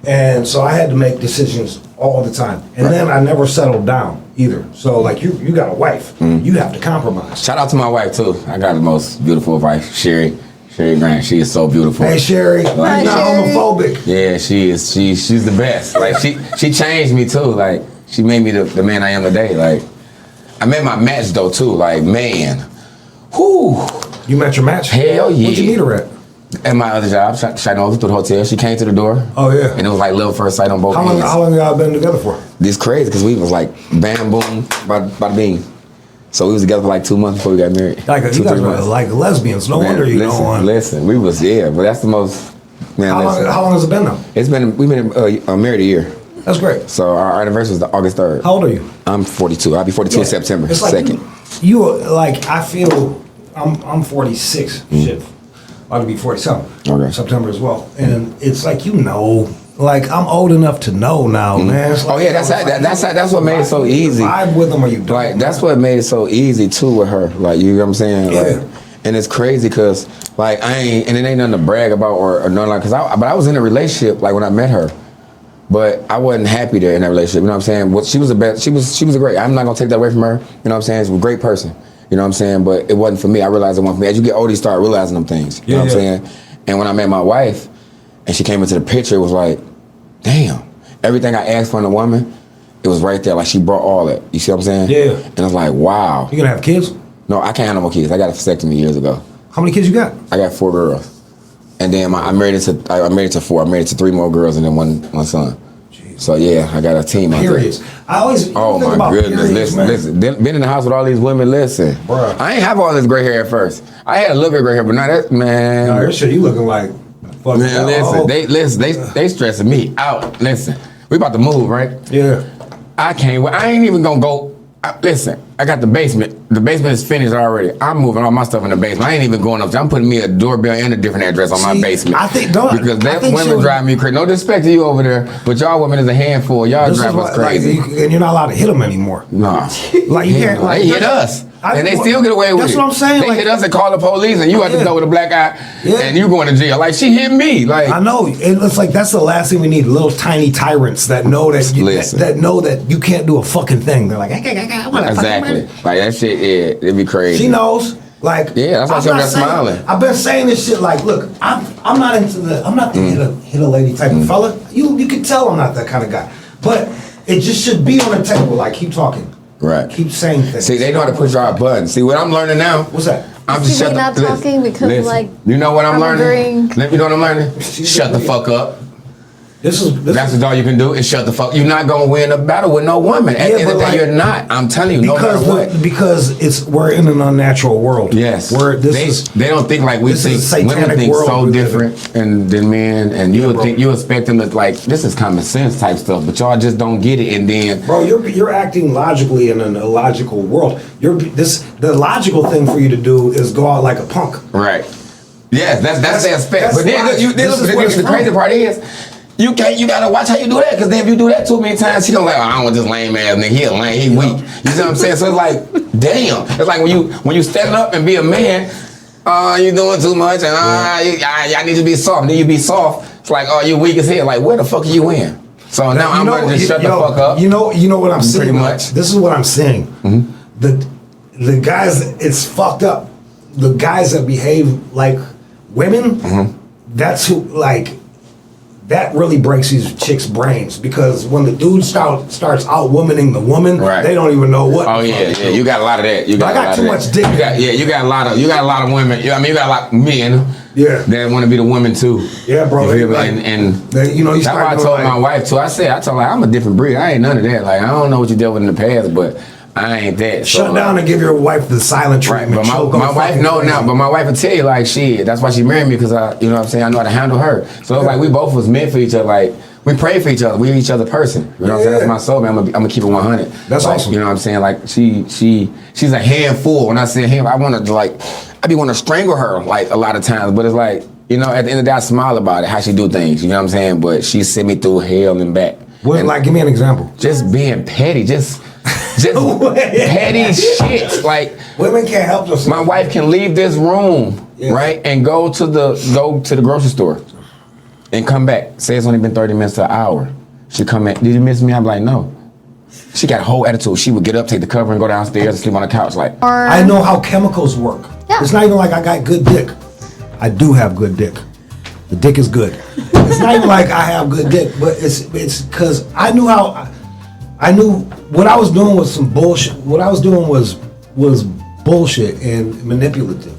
A: and so I had to make decisions all the time, and then I never settled down either. So, like, you got a wife, you have to compromise.
B: Shout out to my wife, too. I got the most beautiful wife, Sherry Grant. She is so beautiful.
A: Hey, Sherry, you're not homophobic.
B: Yeah, she is. She's the best. Like, she changed me, too. Like, she made me the man I am today. Like, I met my match, though, too. Like, man, whew.
A: You met your match?
B: Hell yeah.
A: Where'd you meet her at?
B: At my other job, shot over through the hotel. She came to the door.
A: Oh yeah.
B: And it was like love first sight on both
A: How
B: ends.
A: long y'all been together for?
B: This crazy because we was like bam boom, bada bing. So we was together for like 2 months before we got married.
A: Like you guys were like lesbians. No wonder you don't want.
B: Listen, we was but that's the most. Man,
A: how long has it been though?
B: We've been married a year.
A: That's great.
B: So our anniversary is August 3rd.
A: How old are you?
B: I'm 42. I'll be 42 in September
A: it's like
B: 2nd.
A: You like I feel I'm 46. Shit, about to be 47.
B: Okay.
A: September as well, and it's like like I'm old enough to know now, man. It's like,
B: that's what made it so easy.
A: Vibe with them or you don't.
B: Like that's what made it so easy too with her. Like you know what I'm saying?
A: Yeah.
B: Like, and it's crazy because like I ain't, and it ain't nothing to brag about or nothing like. But I was in a relationship like when I met her, but I wasn't happy there in that relationship. You know what I'm saying? Well, she was a great. I'm not gonna take that away from her. You know what I'm saying? She's a great person. You know what I'm saying? But it wasn't for me. I realized it wasn't for me. As you get older, you start realizing them things. You know what I'm saying? And when I met my wife, and she came into the picture, it was like, damn, everything I asked for in a woman, it was right there. Like she brought all that. You see what I'm saying?
A: Yeah.
B: And I was like, wow.
A: You gonna have kids?
B: No, I can't have no more kids. I got a vasectomy years ago.
A: How many kids you got?
B: I got 4 girls. And then I'm married to 4. I'm married to 3 more girls and then one son. Jeez. So yeah, I got a team out there.
A: Periods. I always
B: oh
A: think
B: my
A: about
B: goodness,
A: periods,
B: listen. Been in the house with all these women, listen.
A: Bruh.
B: I ain't have all this gray hair at first. I had a little bit of gray hair, but now that, man.
A: No, this shit, you looking like fuck.
B: Man, they stressing me out. Listen, we about to move, right?
A: Yeah.
B: I ain't even gonna go. Listen, I got the basement. The basement is finished already. I'm moving all my stuff in the basement. I ain't even going up there. I'm putting me a doorbell and a different address on my basement. Because women drive me crazy. No disrespect to you over there, but y'all women is a handful. Y'all drive us crazy.
A: And you're not allowed to hit them anymore.
B: Nah.
A: Like you can't. Like,
B: they hit us. And they still get away with it.
A: That's what I'm saying.
B: They hit us and call the police, and you at the door with a black eye, and you going to jail. Like she hit me. Like
A: I know. It's like that's the last thing we need. Little tiny tyrants that know that that know that you can't do a fucking thing. They're like,
B: exactly. Like that shit. Yeah, it'd be crazy.
A: She knows. Like
B: that's why she was smiling.
A: I've been saying this shit. Like, look, I'm not into I'm not the hit a lady type of fella. You can tell I'm not that kind of guy. But it just should be on the table. Like, keep talking.
B: Right.
A: Keep saying things.
B: See, they know how to push our buttons. See, what I'm learning now.
A: What's that?
C: I'm just not talking because like.
B: You know what I'm learning? Let me know what I'm learning. Shut the fuck up. That's all you can do is shut the fuck. You're not gonna win a battle with no woman. At the end of the day, you're not. I'm telling you, no matter what.
A: Because we're in an unnatural world.
B: Yes. They don't think like we think. Women think so different than men, and you expect them to like this is common sense type stuff, but y'all just don't get it. And then,
A: bro, you're acting logically in an illogical world. The logical thing for you to do is go out like a punk.
B: Right. Yes, that's the aspect. But then the crazy part is. You gotta watch how you do that, because then if you do that too many times, he gonna like, I don't want this lame ass nigga, he a lame, he weak. You see what I'm saying? So it's like, damn. It's like when you stand up and be a man, you doing too much, and y'all need to be soft. Then you be soft, it's like, oh, you weak as hell. Like, where the fuck are you in? So now I'm gonna just shut the fuck up.
A: You know what I'm saying?
B: Pretty much.
A: This is what I'm saying. Mm-hmm. The guys, it's fucked up. The guys that behave like women, that's who, like, that really breaks these chicks' brains, because when the dude starts out-womaning the woman, they don't even know what.
B: Oh yeah, you got a lot of that. I
A: got too much dick.
B: You got a lot of women. I mean, you got a lot of men. Yeah. That want to be the woman too.
A: Yeah, bro.
B: That's why I told my wife too. I told her I'm a different breed. I ain't none of that. Like I don't know what you dealt with in the past, but I ain't that.
A: Shut down and give your wife the silent treatment.
B: But my wife know now. But my wife will tell you like shit. That's why she married me, because you know what I'm saying. I know how to handle her. So it's like we both was meant for each other. Like we pray for each other. We each other person. You know what I'm saying? That's my soul, man. I'm gonna keep it 100.
A: That's
B: like,
A: awesome.
B: You know what I'm saying? Like she's a handful. When I say hand, I be want to strangle her like a lot of times. But it's like, you know, at the end of the day, I smile about it, how she do things. You know what I'm saying? But she sent me through hell and back.
A: Well, like, give me an example.
B: Just being petty. Just petty shit. Like
A: women can't help themselves.
B: My wife can leave this room, right, and go to the grocery store, and come back. Say it's only been 30 minutes to an hour. She come in. Did you miss me? I'm like, no. She got a whole attitude. She would get up, take the cover, and go downstairs and sleep on the couch. Like
A: I know how chemicals work. Yeah. It's not even like I got good dick. I do have good dick. The dick is good. It's not even like I have good dick, but it's because I knew what I was doing was some bullshit. What I was doing was bullshit and manipulative.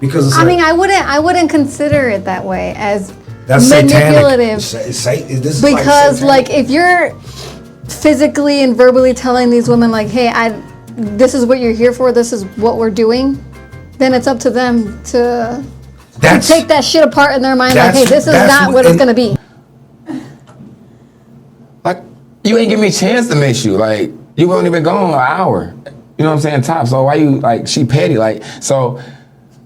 A: Because it's
C: I wouldn't consider it that way as
A: that's
C: manipulative.
A: This
C: because
A: like
C: if you're physically and verbally telling these women like, hey, this is what you're here for, this is what we're doing, then it's up to them to take that shit apart in their mind, like, hey, this is not what it's gonna be.
B: Like, you ain't give me a chance to miss you. Like, you won't even gone an hour. You know what I'm saying? Top. So why you, like, she petty. Like, so,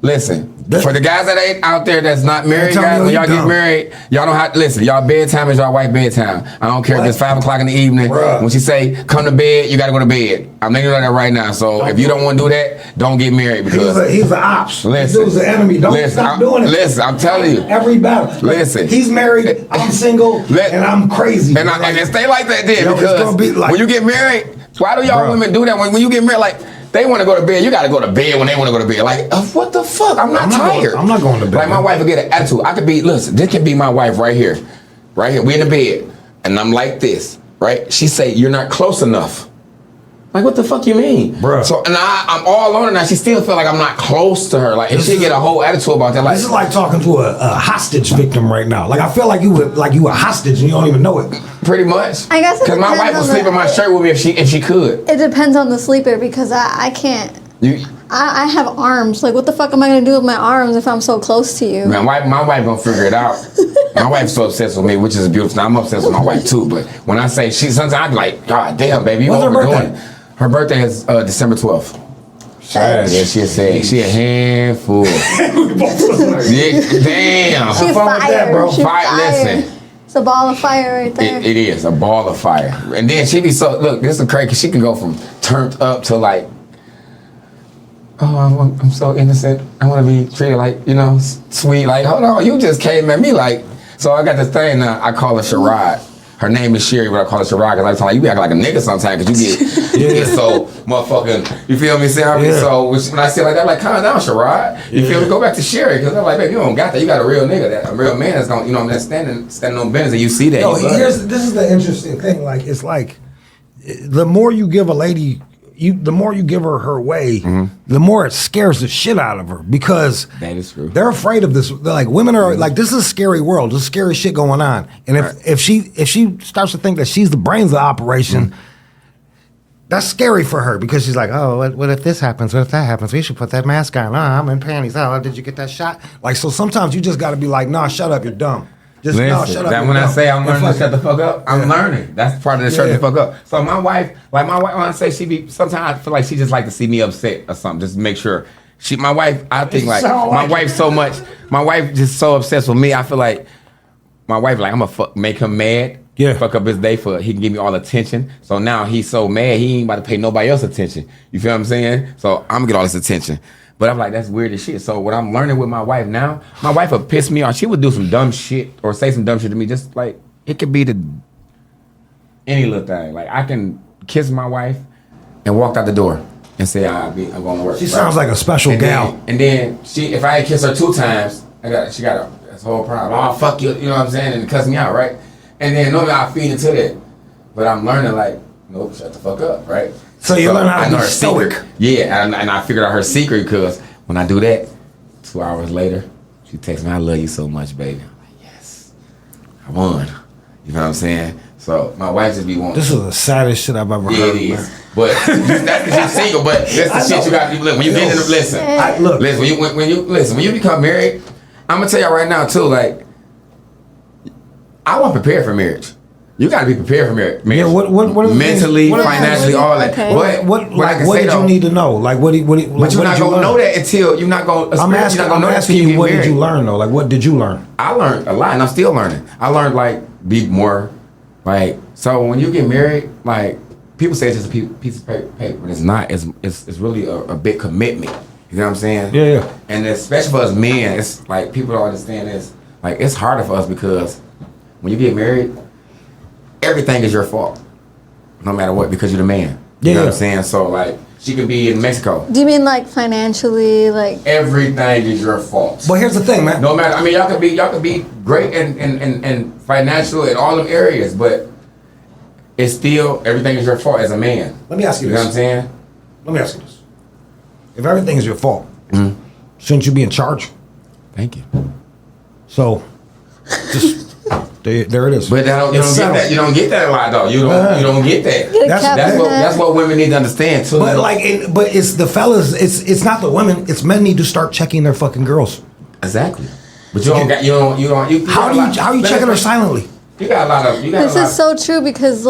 B: listen. For the guys that ain't out there that's not married, guys, when y'all get married, y'all don't have to listen. Y'all bedtime is y'all wife bedtime. I don't care if it's 5 o'clock in the evening. Bruh. When she say come to bed, you gotta go to bed. I'm letting you know that right now. So if you don't want to do that, don't get married because
A: he's an ops.
B: Listen,
A: he's an enemy. Don't stop doing it.
B: Listen, I'm telling you.
A: Every battle.
B: Listen,
A: he's married. I'm single, and I'm crazy.
B: And it stay like that then because when you get married, why do y'all women do that? When you get married, like. They want to go to bed. You got to go to bed when they want to go to bed. Like, what the fuck? I'm not tired.
A: I'm not going to bed.
B: Like, my wife will get an attitude. I could be, listen, this can be my wife right here. Right here. We in the bed. And I'm like this, right? She say, you're not close enough. Like, what the fuck you mean?
A: Bruh.
B: So, and I'm all on her now. She still feel like I'm not close to her. Like, and she get a whole attitude about that. Like,
A: this is like talking to a hostage victim right now. Like, I feel like you a hostage and you don't even know it.
B: Pretty much.
C: I guess
B: because my wife would sleep in my shirt with me if she could.
C: It depends on the sleeper because I can't. I have arms. Like, what the fuck am I gonna do with my arms if I'm so close to you?
B: Man, my wife gonna figure it out. My wife's so obsessed with me, which is beautiful. Now, I'm obsessed with my wife too. But when I say sometimes I be like, God damn, baby,
A: what's her birthday?
B: Her birthday is December 12th. Yeah, she a handful. Yeah, damn.
C: She fire, bro. Listen. It's a ball of fire right there.
B: It is a ball of fire. And then she be so, look, this is crazy. She can go from turned up to like, oh, I'm so innocent. I want to be treated like, sweet. Like, hold on, you just came at me like. So I got this thing now. I call her Charade. Her name is Sherry, but I call her Charade because I you be acting like a nigga sometimes because you get so motherfucking, you feel me? So when I say like that, I'm like, calm down, Charade. You feel me? Go back to Sherry because I'm like, baby, you don't got that. You got a real nigga, a real man that's going, that's standing on business and you see that.
A: This is the interesting thing. Like, it's like, the more you give a lady, the more you give her way, the more it scares the shit out of her because
B: that is true.
A: They're afraid of this. They're like, women are like, this is a scary world. There's scary shit going on. And if she starts to think that she's the brains of the operation, that's scary for her because she's like, oh, what if this happens? What if that happens? We should put that mask on. I'm in panties. Oh, did you get that shot? Like, so sometimes you just got to be like, nah, shut up, you're dumb. Just
B: listen,
A: shut up.
B: That when I say I'm learning to shut the fuck up, I'm learning. That's part of the shut the fuck up. So my wife, when I say sometimes I feel like she just like to see me upset or something, just to make sure. My wife, I think like, my wife so much, my wife just so obsessed with me, I feel like, my wife like, I'm gonna make him mad, fuck up his day for he can give me all attention. So now he's so mad, he ain't about to pay nobody else attention. You feel what I'm saying? So I'm gonna get all this attention. But I'm like, that's weird as shit. So what I'm learning with my wife now, my wife would piss me off. She would do some dumb shit or say some dumb shit to me. Just like, it could be any little thing. Like, I can kiss my wife and walk out the door and say, I'm going to work.
A: She sounds like a special gal.
B: And then if I kiss her 2 times, she got this whole problem. Oh, fuck you, you know what I'm saying? And cuss me out, right? And then normally I feed into that. But I'm learning like, nope, shut the fuck up, right?
A: So you learn how to be stoic.
B: Yeah, and I figured out her secret because when I do that, 2 hours later, she texts me, I love you so much, baby. I'm like, yes, I won. You know what I'm saying? So my wife just be wanting.
A: This is the saddest shit I've ever heard.
B: It is. But that's because you're single, but that's the shit you got to do. When you get in the, when you become married, I'm going to tell y'all right now too, like, I wasn't prepared for marriage. You got to be prepared for marriage.
A: Yeah, what
B: mentally, financially, all that.
C: Okay.
A: What did you need to know? Like, what
B: but you're not going to know that until you're not going to. I'm
A: asking you, what did you learn though? Like, what did you learn?
B: I learned a lot, and I'm still learning. I learned like be more, like, so when you get married, like, people say it's just a piece of paper, but it's not. It's really a big commitment. You know what I'm saying?
A: Yeah.
B: And especially for us men, it's like people don't understand this. Like, it's harder for us because when you get married, everything is your fault, no matter what, because you're the man. You know what I'm saying? So, like, she could be in Mexico.
C: Do you mean like financially, like?
B: Everything is your fault.
A: But here's the thing, man.
B: No matter, I mean, y'all could be great and financial in all them areas, but it's still, everything is your fault as a man.
A: Let me ask you this.
B: You know what I'm saying?
A: Let me ask you this. If everything is your fault, Shouldn't you be in charge?
B: Thank you.
A: So, just there it is.
B: But you don't get that. You don't get that a lot, though. You don't get that. That's what women need to understand too.
A: But but it's the fellas. It's not the women. It's men need to start checking their fucking girls.
B: Exactly. But you don't.
A: How are you checking her silently?
B: You got a lot of.
C: This is so true because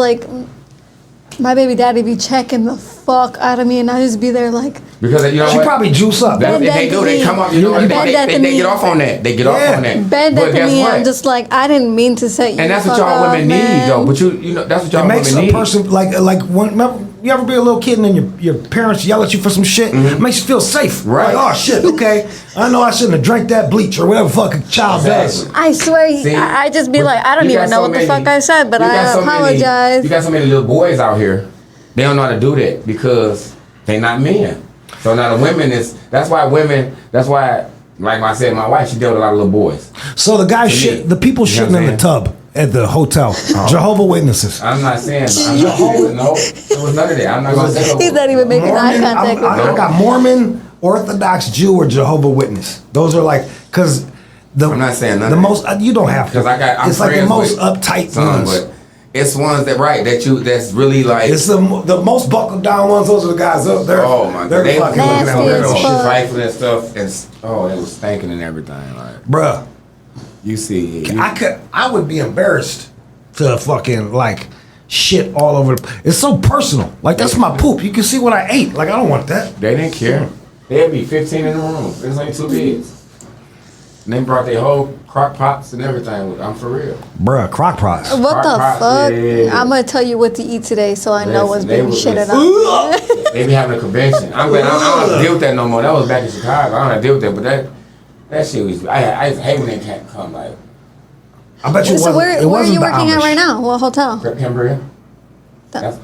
C: my baby daddy be checking the fuck out of me, and I just be there like.
B: Because
A: she probably juice up.
B: They do. They come up. You know what? They get off on that. They get off on that.
C: Bend that to me. I'm just like, I didn't mean to set you.
B: And that's what y'all women need, though. But you know, that's what y'all women need. It makes a person like when. You ever be a little kid and then your parents yell at you for some shit? It makes you feel safe. Right.
A: Like, oh shit, okay. I know I shouldn't have drank that bleach or whatever fucking child does.
C: I swear, I just be like, I don't even know what the fuck I said, but I apologize.
B: You got so many little boys out here, they don't know how to do that because they not men. So now the women that's why, like I said, my wife, she dealt with a lot of little boys.
A: So the guy the people shitting in the tub at the hotel, Jehovah Witnesses.
B: I'm not saying, no, there was none of that. I'm not going to say
C: He's not even making eye contact with me.
A: I got Mormon, Orthodox, Jew, or Jehovah Witness. Those are because
B: I'm not saying none
A: the most, you don't have to.
B: Because
A: it's like the most uptight ones.
B: But it's ones that's really like.
A: It's the most buckled down ones. Those are the guys up there.
B: Oh my God.
A: They're fucking looking at
C: weird.
B: Rifling and stuff. And they was stinking and everything. Like,
A: bruh.
B: You see,
A: I would be embarrassed to fucking shit all over. It's so personal. Like that's my poop. You can see what I ate. Like I don't want that.
B: They didn't care. They'd be 15 in the room. There's only 2 beds. And they brought their whole crock pots and everything. I'm for real.
A: Bruh, crock pots.
C: What the fuck? Yeah. I'm gonna tell you what to eat today, so I know what's being shitted on.
B: They be having a convention. I don't have to deal with that no more. That was back in Chicago. I don't have to deal with that, but that shit was. I hate when they can't come. Like,
A: I bet you.
C: So where are you working at right now? What hotel?
B: Cambria. That's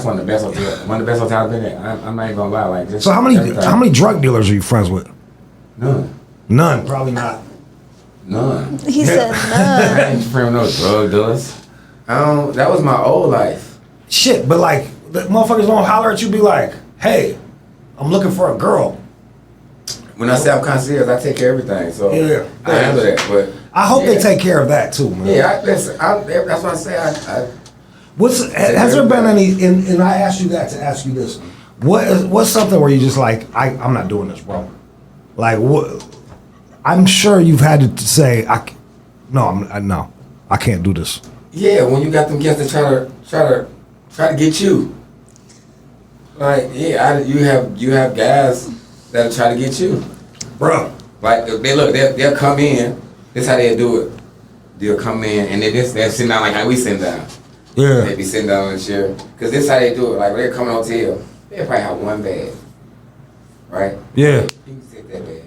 B: one of the best hotels. One of the best hotels I've been in. I'm not even gonna lie. Like, just
A: so how many drug dealers are you friends with? None. Probably not.
B: None.
C: He said none.
B: I ain't friends with no drug dealers. That was my old life.
A: Shit, but the motherfuckers don't holler at you. Be like, hey, I'm looking for a girl.
B: When I say I'm concierge, I take care of everything. So
A: yeah,
B: I handle that. But
A: I hope they take care of that too, man.
B: Yeah, that's what I say.
A: Has there been any? And I asked you that to ask you this. What's something where you just like, I'm not doing this, bro. Like what? I'm sure you've had to say, no, I can't do this.
B: Yeah, when you got them guys that try to get you. Like you have guys that'll try to get you,
A: bro.
B: Like they'll come in. This is how they'll do it. They'll come in and they'll sit down like how we sit down.
A: Yeah.
B: They be sitting down in the chair because this is how they do it. Like when they're coming on hotel, they probably have one bag, right?
A: Yeah.
B: You can sit that bag.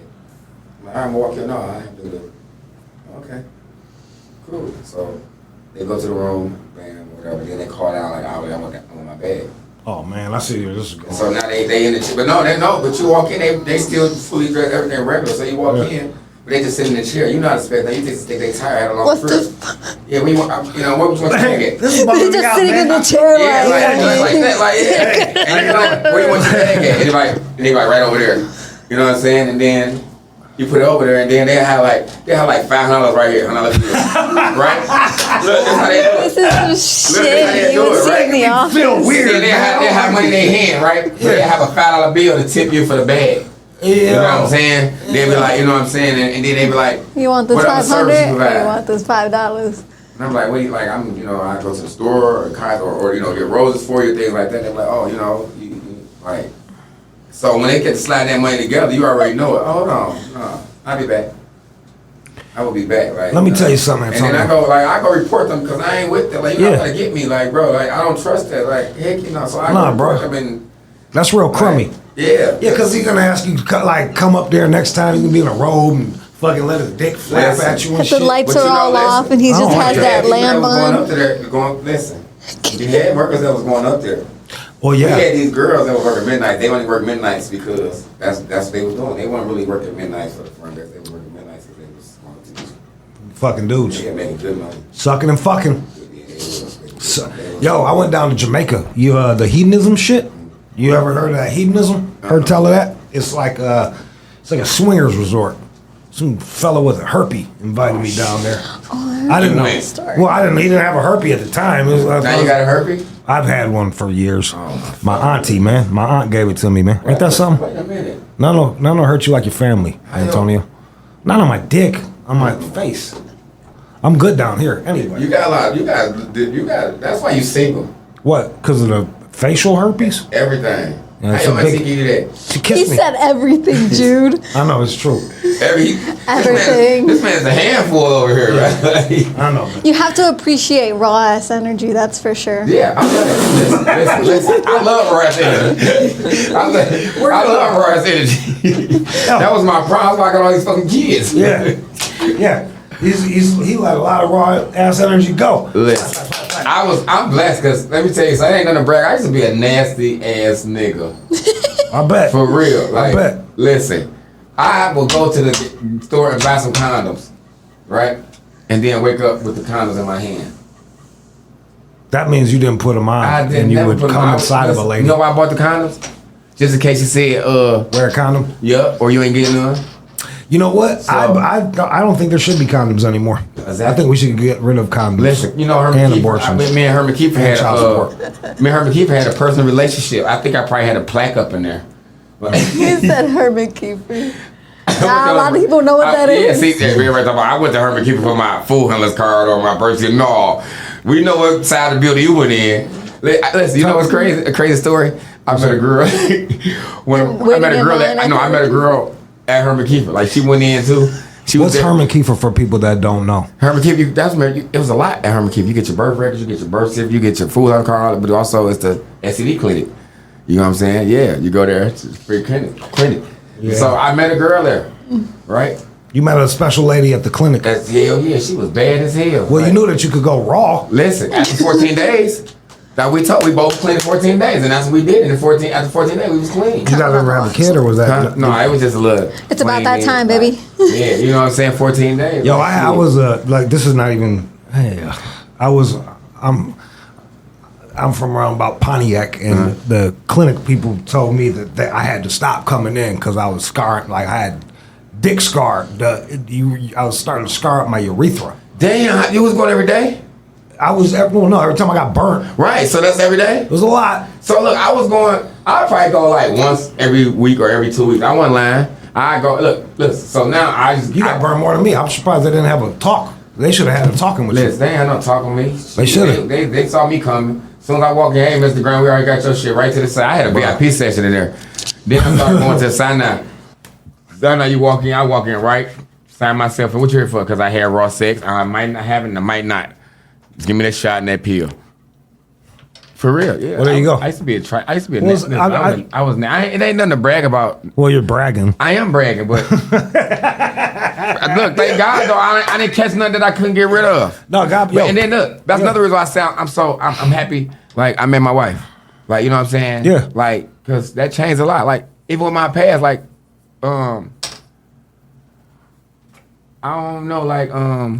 B: I'm walking. No, I have to do it. Okay. Cool. So they go to the room, bam, whatever. Then they call down like, I want my bag.
A: Oh man, I see where this is going.
B: So now they in the chair, but you walk in, they still fully dressed, everything regular. So you walk in, but they just sit in the chair. You not expect that. You just think they tired, had a long trip. Yeah, when what was your bag at?
C: They just sitting in the chair
B: like that, And where you want your bag at? And they like right over there. You know what I'm saying? And then you put it over there, and then they have like $500 right here, right? Look, that's how they do it.
C: This is some shit. You would see in the office.
A: Feel weird.
B: They have money in their hand, right? Yeah. They have a $5 bill to tip you for the bag.
A: Yeah.
B: You know what I'm saying? Yeah. They be like, you know what I'm saying, and then they be like,
C: you want this $500? Or you want this $5?
B: And I'm like, what do you like? I go to the store or get roses for you, things like that. They're like, oh, you like. So when they get to slide that money together, you already know it. Oh no, I'll be back. I will be back. Like,
A: let me tell you something.
B: And then I go report them because I ain't with them. Like, you not gotta get me, like, bro. Like, I don't trust that. Like, heck, So I go report them and
A: that's real crummy.
B: Yeah,
A: because he's gonna ask you to come up there next time. You can be in a robe and fucking let his dick flap at you and shit.
C: The lights are all off and he just has that lamp on.
B: Going up there, listen. You had workers that was going up there.
A: Well, yeah.
B: We had these girls that were working midnight. They only work midnights because that's what they was doing. They weren't really working midnights for the front desk. They were working midnights because they was wanting to
A: fucking dudes.
B: Yeah, making good money.
A: Sucking and fucking. Yo, I went down to Jamaica. The hedonism shit. You ever heard of that hedonism? Heard tell of that? It's like it's It's like a swingers resort. Some fellow with a herpes invited me down there. I didn't know. Well, I didn't. He didn't have a herpes at the time. It was,
B: now you got a herpes?
A: I've had one for years. My auntie, man. My aunt gave it to me, man. Ain't that something?
B: Wait a minute.
A: None will hurt you like your family, Antonio. Not on my dick, on my face. I'm good down here. Anyway.
B: You got a lot. You got. That's why you single.
A: What? Because of the facial herpes?
B: Everything.
A: Yeah,
B: How your auntie give you that?
A: She kissed me.
C: He said everything, Jude.
A: I know, it's true.
C: Everything.
B: This man's a handful over here, right?
A: I know.
C: You have to appreciate raw ass energy, that's for sure.
B: Yeah, I love it. Listen. I love raw ass energy. I love raw ass energy. That was my problem. I got all these fucking kids.
A: Yeah. Yeah. He let a lot of raw ass energy go.
B: Listen, I'm blessed because let me tell you, so I ain't nothing to brag. I used to be a nasty ass nigga.
A: I bet.
B: For real. Like,
A: I bet.
B: Listen, I will go to the store and buy some condoms, right? And then wake up with the condoms in my hand.
A: That means you didn't put them on.
B: I didn't.
A: And you
B: never
A: would
B: put them
A: come
B: on.
A: inside of a lady.
B: You know why I bought the condoms? Just in case you said,
A: wear a condom?
B: yeah, or you ain't getting none.
A: You know what?
B: So,
A: I don't think there should be condoms anymore.
B: Exactly.
A: I think we should get rid of condoms.
B: Listen, you know Herman
A: and
B: Kiefer,
A: abortions.
B: me and Herman Kiefer had
A: child
B: me and Herman Kiefer had a personal relationship. I think I probably had a plaque up in there. But,
C: You said Herman Kiefer. Nah, a lot of people know what that is.
B: Yeah, see, everybody talking about, I went to Herman Kiefer for my food handler's card or my birthday. No, we know what side of the building you went in. Listen, you know what's crazy? A crazy story. I met a girl. I met a girl at Herman Kiefer. Like, she went in too.
A: What's Herman Kiefer for people that don't know?
B: Herman Kiefer, it was a lot at Herman Kiefer. You get your birth records, you get your birth certificate, you get your food handler card, but also it's the STD clinic. You know what I'm saying? Yeah, you go there, it's a free clinic. Yeah. So I met a girl there, right?
A: You met a special lady at the clinic.
B: Hell yeah, she was bad as hell.
A: Well, you knew that you could go raw.
B: Listen, after 14 days, now we both cleaned 14 days, and that's what we did. And after 14 days, we was clean.
A: You guys ever have a kid, or was that?
B: No, it was just a little.
C: It's about that time, baby.
B: Yeah, you know what I'm saying? 14 days.
A: Yo, I was like, this is not even. Hey, I'm from around about Pontiac, and the clinic people told me that I had to stop coming in because I was scarred. Like, I had dick scar. I was starting to scar up my urethra.
B: Damn, you was going every day?
A: Every time I got burnt.
B: Right, so that's every day?
A: It was a lot.
B: So look, I'd probably go like once every week or every 2 weeks. I wasn't lying. I go, look, so now
A: You got burned more than me. I'm surprised they didn't have a talk. They should have had a talking with you.
B: They ain't had no talking with me.
A: They should have.
B: They saw me coming. As soon as I walk in, hey, Mr. Grant, we already got your shit right to the side. I had a VIP session in there. Then I started going to the side now. Now you walk in, I walk in right, sign myself in. What you here for? Because I had raw sex. I might not have it, I might not. Just give me that shot and that pill. For real, yeah.
A: Well, there you go.
B: I used to be a It ain't nothing to brag about.
A: Well, you're bragging.
B: I am bragging, but look, thank God though, I didn't catch nothing that I couldn't get rid of.
A: No, God,
B: and then look, that's another reason why I'm happy. Like, I met my wife. Like, you know what I'm saying?
A: Yeah.
B: Like, cause that changed a lot. Like, even with my past, like, I don't know, like, I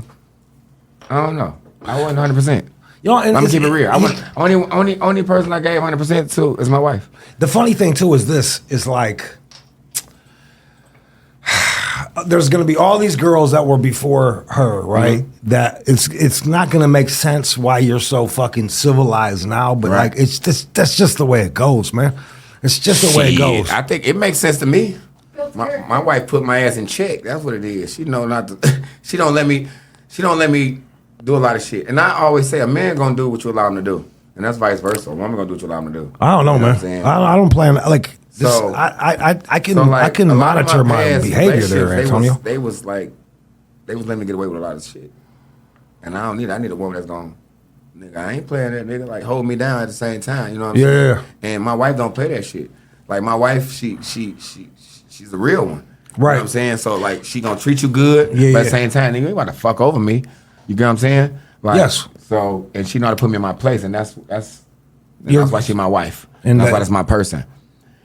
B: don't know. I wasn't 100%. I'm gonna keep it real. Only person I gave 100% to is my wife.
A: The funny thing too is this is like there's gonna be all these girls that were before her, right? Mm-hmm. That it's not gonna make sense why you're so fucking civilized now, but like that's just the way it goes, man. It's just the way it goes.
B: I think it makes sense to me. My wife put my ass in check. That's what it is. She know not to. She don't let me do a lot of shit. And I always say a man gonna do what you allow him to do, and that's vice versa. A woman gonna do what you allow him to do.
A: I don't know, man. I don't plan like this.
B: So,
A: I can monitor my behavior there, Antonio.
B: They was letting me get away with a lot of shit, and I need a woman that's gonna. Nigga, I ain't playing that nigga. Like, hold me down at the same time. You know what I'm saying? Yeah. And my wife don't play that shit. Like, my wife, she's the real one. Right. You know what I'm saying? So, like, she gonna treat you good, but at the same time, nigga, you ain't about to fuck over me. You get what I'm saying? Like, yes. So, and she know how to put me in my place, and that's why she's my wife. And that's why that's my person.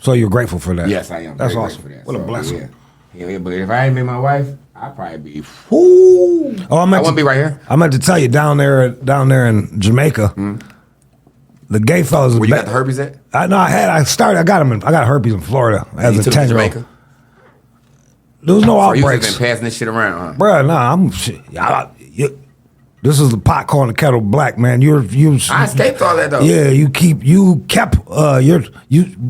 A: So you're grateful for that?
B: Yes, I am.
A: That's awesome.
B: For that.
A: What a blessing.
B: Yeah, but if I ain't been my wife, I'd probably be.
A: Oh, I
B: wouldn't be right here.
A: I meant to tell you down there in Jamaica, the gay fellas.
B: Where you got the herpes at?
A: I got herpes in Florida as a 10-year-old. There was no
B: You
A: outbreaks.
B: just been passing this shit around, huh?
A: Bruh, nah, I'm shit. This is the pot calling the kettle black, man. You.
B: I escaped all that though.
A: Yeah,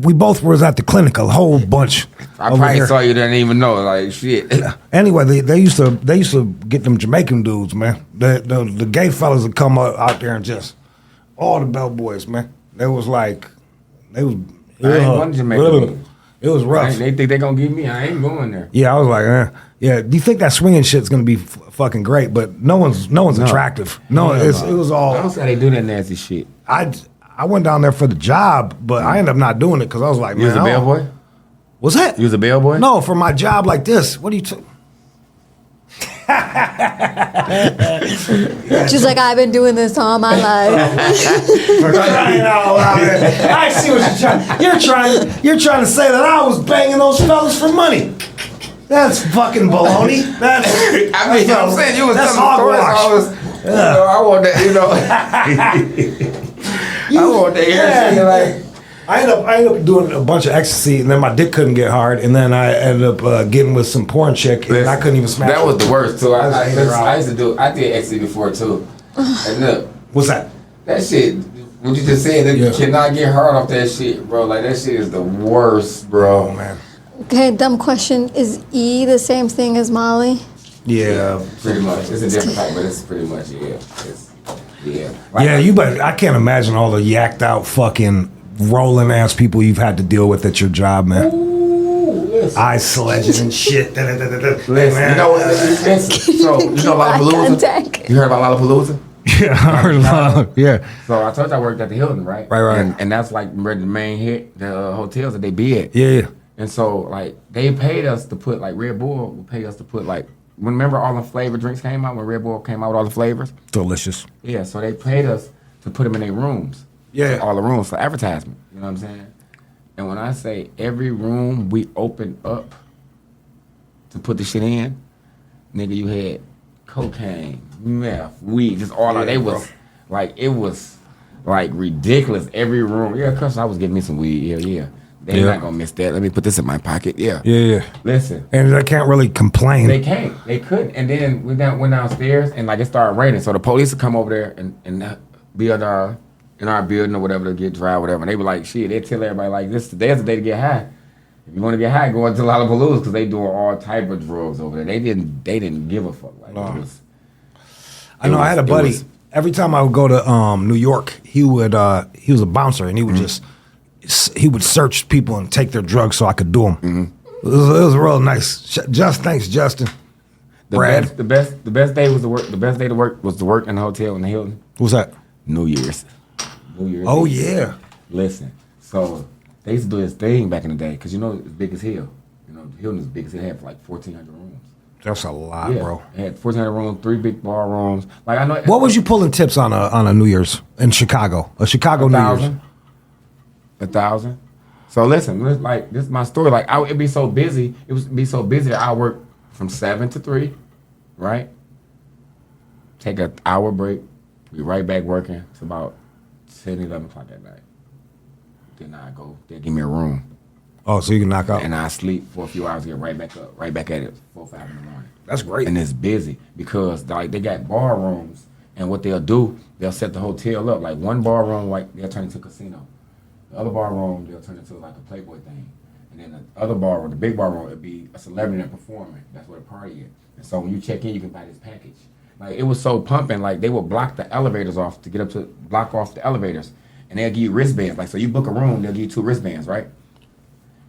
A: we both was at the clinic a whole bunch.
B: I probably saw you didn't even know, like shit.
A: Anyway, they used to get them Jamaican dudes, man. The gay fellas would come out there and just all the bellboys, man. They was like,
B: I ain't one Jamaican.
A: It was rough.
B: They think they gonna give me. I ain't going there.
A: Yeah, I was like, yeah. Do you think that swinging shit's gonna be fucking great? But no one's attractive. No, it was all.
B: I don't see how they do that nasty shit.
A: I went down there for the job, but I ended up not doing it because I was like,
B: You
A: man,
B: was a bellboy?
A: What's that?
B: You was a bellboy?
A: No, for my job like this. What are you?
C: She's like, I've been doing this all my life.
A: For crying out loud. I see what you're trying. You're trying to say that I was banging those fellas for money. That's fucking baloney. I'm
B: saying you was
A: that's
B: telling stories. I want that, I want to hear shit like.
A: I ended up doing a bunch of ecstasy, and then my dick couldn't get hard, and then I ended up getting with some porn chick, and I couldn't even smash.
B: That was the worst too. I used to do. I did ecstasy before too. And look,
A: what's that?
B: That shit. What you just said, that you cannot get hard off that shit, bro. Like that shit is the worst, bro.
A: Oh man.
C: Okay, dumb question. Is E the same thing as Molly?
A: Yeah,
B: pretty much. It's a different type, but it's pretty much
A: But I can't imagine all the yacked out fucking rolling ass people you've had to deal with at your job, man.
B: Ooh,
A: Eye sledging and shit.
B: Listen, man. So you know Lollapalooza? You heard about Lollapalooza?
A: Yeah, I heard about yeah.
B: So I told you I worked at the Hilton, right?
A: Right.
B: And that's like where the main hit, the hotels that they be at.
A: Yeah.
B: And so like they paid us to put like Red Bull would pay us to put like remember all the flavor drinks came out when Red Bull came out with all the flavors?
A: Delicious.
B: Yeah, so they paid us to put them in their rooms.
A: Yeah.
B: All the rooms for advertisement. You know what I'm saying? And when I say every room we opened up to put the shit in, nigga, you had cocaine, meth, weed, just all that. They was like, it was like ridiculous. Every room. Yeah, cause I was getting me some weed. Yeah. They're not gonna miss that. Let me put this in my pocket. Yeah. Listen.
A: And they can't really complain.
B: They can't. They couldn't. And then we went downstairs and like it started raining. So the police would come over there and be in our building or whatever to get dry or whatever. And they were like, shit, they tell everybody like this today's the day to get high. If you want to get high, go into Lollapalooza because they doing all type of drugs over there. They didn't give a fuck. Like
A: I know I had a buddy. Every time I would go to New York, he was a bouncer and he would he would search people and take their drugs so I could do them. Mm-hmm. It was real nice. Thanks, Justin. Brad.
B: The best day was to work. The best day to work was to work in the hotel in the Hilton.
A: What's that?
B: New Year's.
A: Oh yeah.
B: Listen, so they used to do this thing back in the day because you know it's big as hell. You know, Hilton is big as hell. It had like 1,400 rooms.
A: That's a lot, bro.
B: It had 1,400 rooms, 3 big bar rooms. Like I know.
A: What was you pulling tips on a New Year's in Chicago? A Chicago New Year's.
B: 1,000. So listen, like this is my story. Like it'd be so busy. It would be so busy that I work from 7 to 3, right? Take an hour break. Be right back working. It's about 10, 11 o'clock at night. Then I go. They give me a room.
A: Oh, so you can knock out.
B: And I sleep for a few hours. Get right back up. Right back at it. 4 or 5 in the morning.
A: That's great.
B: And it's busy because like they got bar rooms, and what they'll do, they'll set the hotel up. Like one bar room, like they'll turn it into a casino. The other bar room, they'll turn it into like a Playboy thing. And then the other bar room, the big bar room, it'd be a celebrity and performing. That's where the party is. And so when you check in, you can buy this package. Like it was so pumping, like they would block the elevators off to get up to block off the elevators. And they'll give you wristbands. Like so you book a room, they'll give you 2 wristbands, right?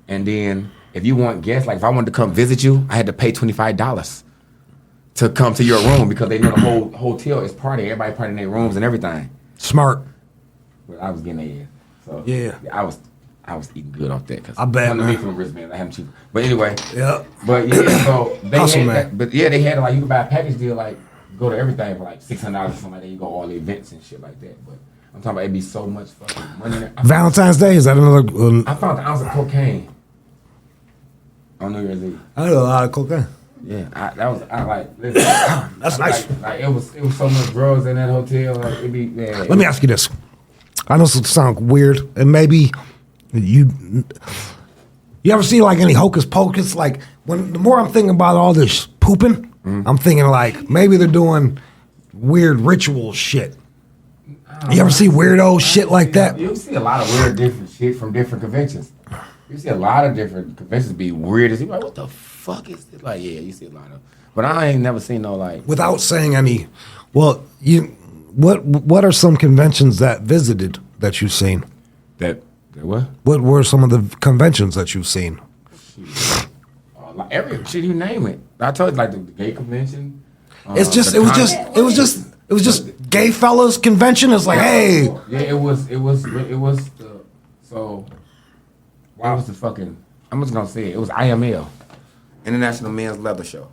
B: And then if you want guests, like if I wanted to come visit you, I had to pay $25 to come to your room because they know the whole hotel is partying. Everybody partying in their rooms and everything.
A: Smart.
B: But I was getting their ass. So
A: yeah,
B: I was eating good off that. Cause
A: I bet, man.
B: From the wristbands, I have them cheap. But anyway.
A: Yeah.
B: But yeah, so they
A: Hustle,
B: had
A: man.
B: that. But yeah, they had like you could buy a package deal, like go to everything for like $600 or something like that. You go all the events and shit like that. But I'm talking about it'd be so much fucking money there.
A: Valentine's Day, is that another?
B: I found an ounce of cocaine on New Year's Eve.
A: I had a lot of cocaine.
B: Yeah, listen,
A: that's nice.
B: Like it was so much drugs in that hotel. Like it'd be. Yeah,
A: Let me ask you this. I know this sounds weird, and maybe you. You ever see like any hocus pocus? Like when the more I'm thinking about all this pooping, I'm thinking like maybe they're doing weird ritual shit. You ever see weirdo shit like that?
B: You see a lot of weird different shit from different conventions. You see a lot of different conventions be weird as you like, what the fuck is this? Like, yeah, you see a lot of, but I ain't never seen no like.
A: Without saying any, well, what are some conventions that visited that you've seen?
B: That what?
A: What were some of the conventions that you've seen?
B: Like every shit you name it. I told you like the gay convention.
A: It was just gay fellas convention. It's like, hey.
B: Yeah, it was the so. Why was the fucking? I'm just gonna say it. It was IML, International Men's Leather Show.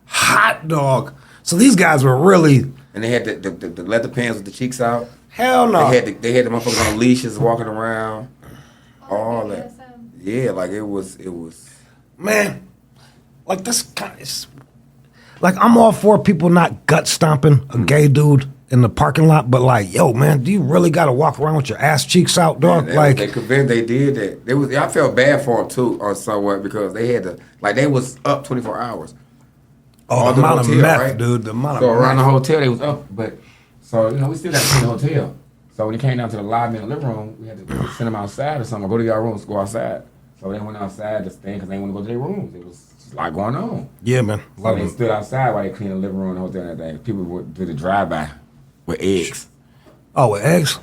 A: Hot dog. So these guys were really.
B: And they had the leather pants with the cheeks out.
A: Hell no.
B: They had the motherfuckers on leashes walking around. All that. Yeah, like it was.
A: Man, like this kind of. Like I'm all for people not gut stomping a gay dude in the parking lot, but like, yo, man, do you really got to walk around with your ass cheeks out, dog?
B: Man, they did that. I felt bad for them too, or somewhat, because they had to, like, they was up 24 hours.
A: Oh, the amount of meth, dude. The amount of
B: So around the hotel, they was up, but so we still got to clean the hotel. So when it came down to the lobby in the living room, we had to send them outside or something. Go to your rooms, go outside. So they went outside to stay because they didn't want to go to their rooms. It was just a lot going on.
A: Yeah, man.
B: So they stood outside while they cleaned the living room and the hotel and everything. People would do the drive-by with eggs.
A: Oh, with eggs?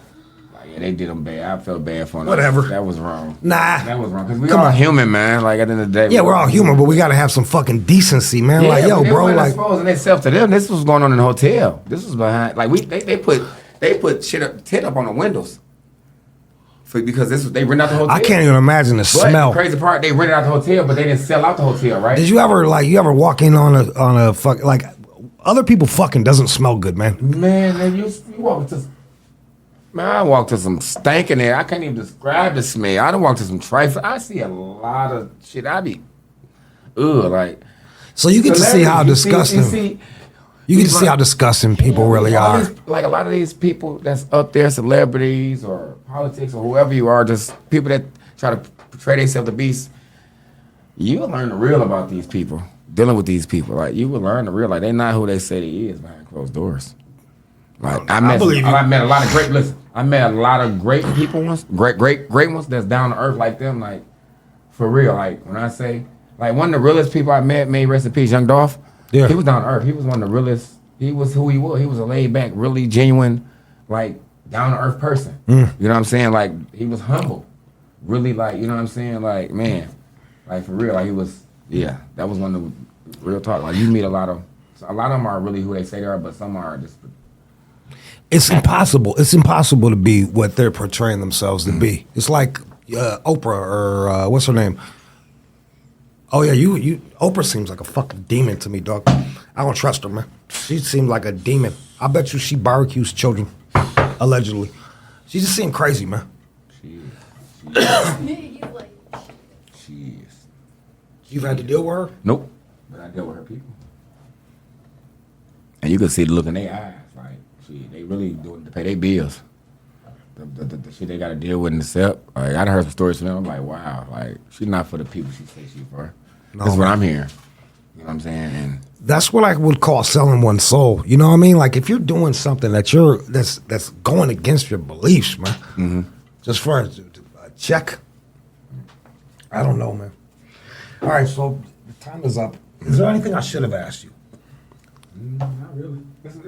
B: Like, yeah, they did them bad. I felt bad for them.
A: Whatever.
B: That was wrong.
A: Nah.
B: That was wrong. Because we all human, man. Like, at the end of the day.
A: Yeah, we're all human, but we got to have some fucking decency, man.
B: Yeah,
A: like, yo, bro, like.
B: Exposing themselves to them. This was going on in the hotel. This was behind. Like, they put tent up on the windows. Because they rented out the hotel.
A: I can't even imagine the smell.
B: The crazy part, they rented out the hotel, but they didn't sell out the hotel, right?
A: Did you ever walk in on a fuck, like, other people fucking doesn't smell good, man.
B: Man, you walk to, man, I walked to some stank in there. I can't even describe the smell. I done walked to some trifle. I see a lot of shit. I be, like.
A: So you get to see how disgusting. You get to see how disgusting people really are.
B: Like a lot of these people that's up there, celebrities or politics or whoever you are, just people that try to portray themselves to be. You will learn the real about these people, dealing with these people. Like you will learn the real, like they're not who they say they is behind closed doors. Like I met a lot of great. Listen, I met a lot of great people once, great ones that's down to earth like them. Like for real. Like when I say, like one of the realest people I met, may rest in peace, Young Dolph. Yeah. He was down to earth. He was one of the realest. He was who he was. He was a laid back, really genuine, like down to earth person. You know what I'm saying? Like he was humble, really, like you know what I'm saying? Like man, like for real, like he was. Yeah, that was one of the real talk. Like you meet a lot of them are really who they say they are, but some are just.
A: It's impossible. It's impossible to be what they're portraying themselves to be. It's like Oprah or what's her name? Oh yeah, you. Oprah seems like a fucking demon to me, dog. I don't trust her, man. She seems like a demon. I bet you she barbecues children, allegedly. She just seemed crazy, man.
B: She is.
A: You've had to deal with her?
B: Nope, but I deal with her people, and you can see the look in their eyes. Like, they really doing it to pay their bills. The shit they got to deal with in the set. Like, I heard some stories from them. I'm like, wow, like she's not for the people she says she's for. No, that's what I'm hearing. You know what I'm saying? And
A: that's what I would call selling one's soul. You know what I mean? Like if you're doing something that's going against your beliefs, man. Just for a check. I don't know, man. All right, so the time is up. Is there anything I should have asked you?
B: Not really.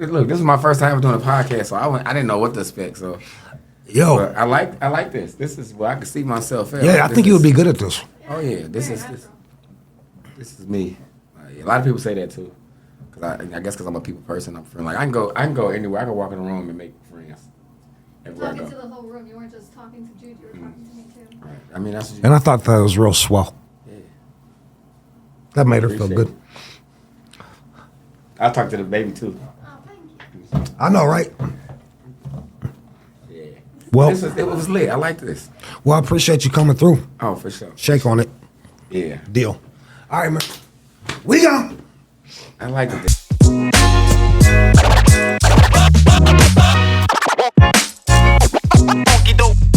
B: Look, this is my first time ever doing a podcast, so I didn't know what to expect. So, but I like this. This is where I can see myself at.
A: Yeah, I think you would be good at this.
B: Oh yeah, this is me. A lot of people say that too, cause I guess because I'm a people person. I'm friendly. Like I can go anywhere. I can walk in a room and make friends. Everywhere
C: Talking to the whole room. You weren't just talking to Jude. You were talking to me too.
B: Right. I mean that's.
A: And I thought that was real swell.
B: Yeah.
A: That made her feel good.
B: I talked to the baby too.
C: Oh, thank you.
A: I know, right?
B: Yeah.
A: Well,
B: it was lit. I like this.
A: Well, I appreciate you coming through.
B: Oh, for sure.
A: Shake on it.
B: Yeah.
A: Deal. All right, man. We go.
B: I like it.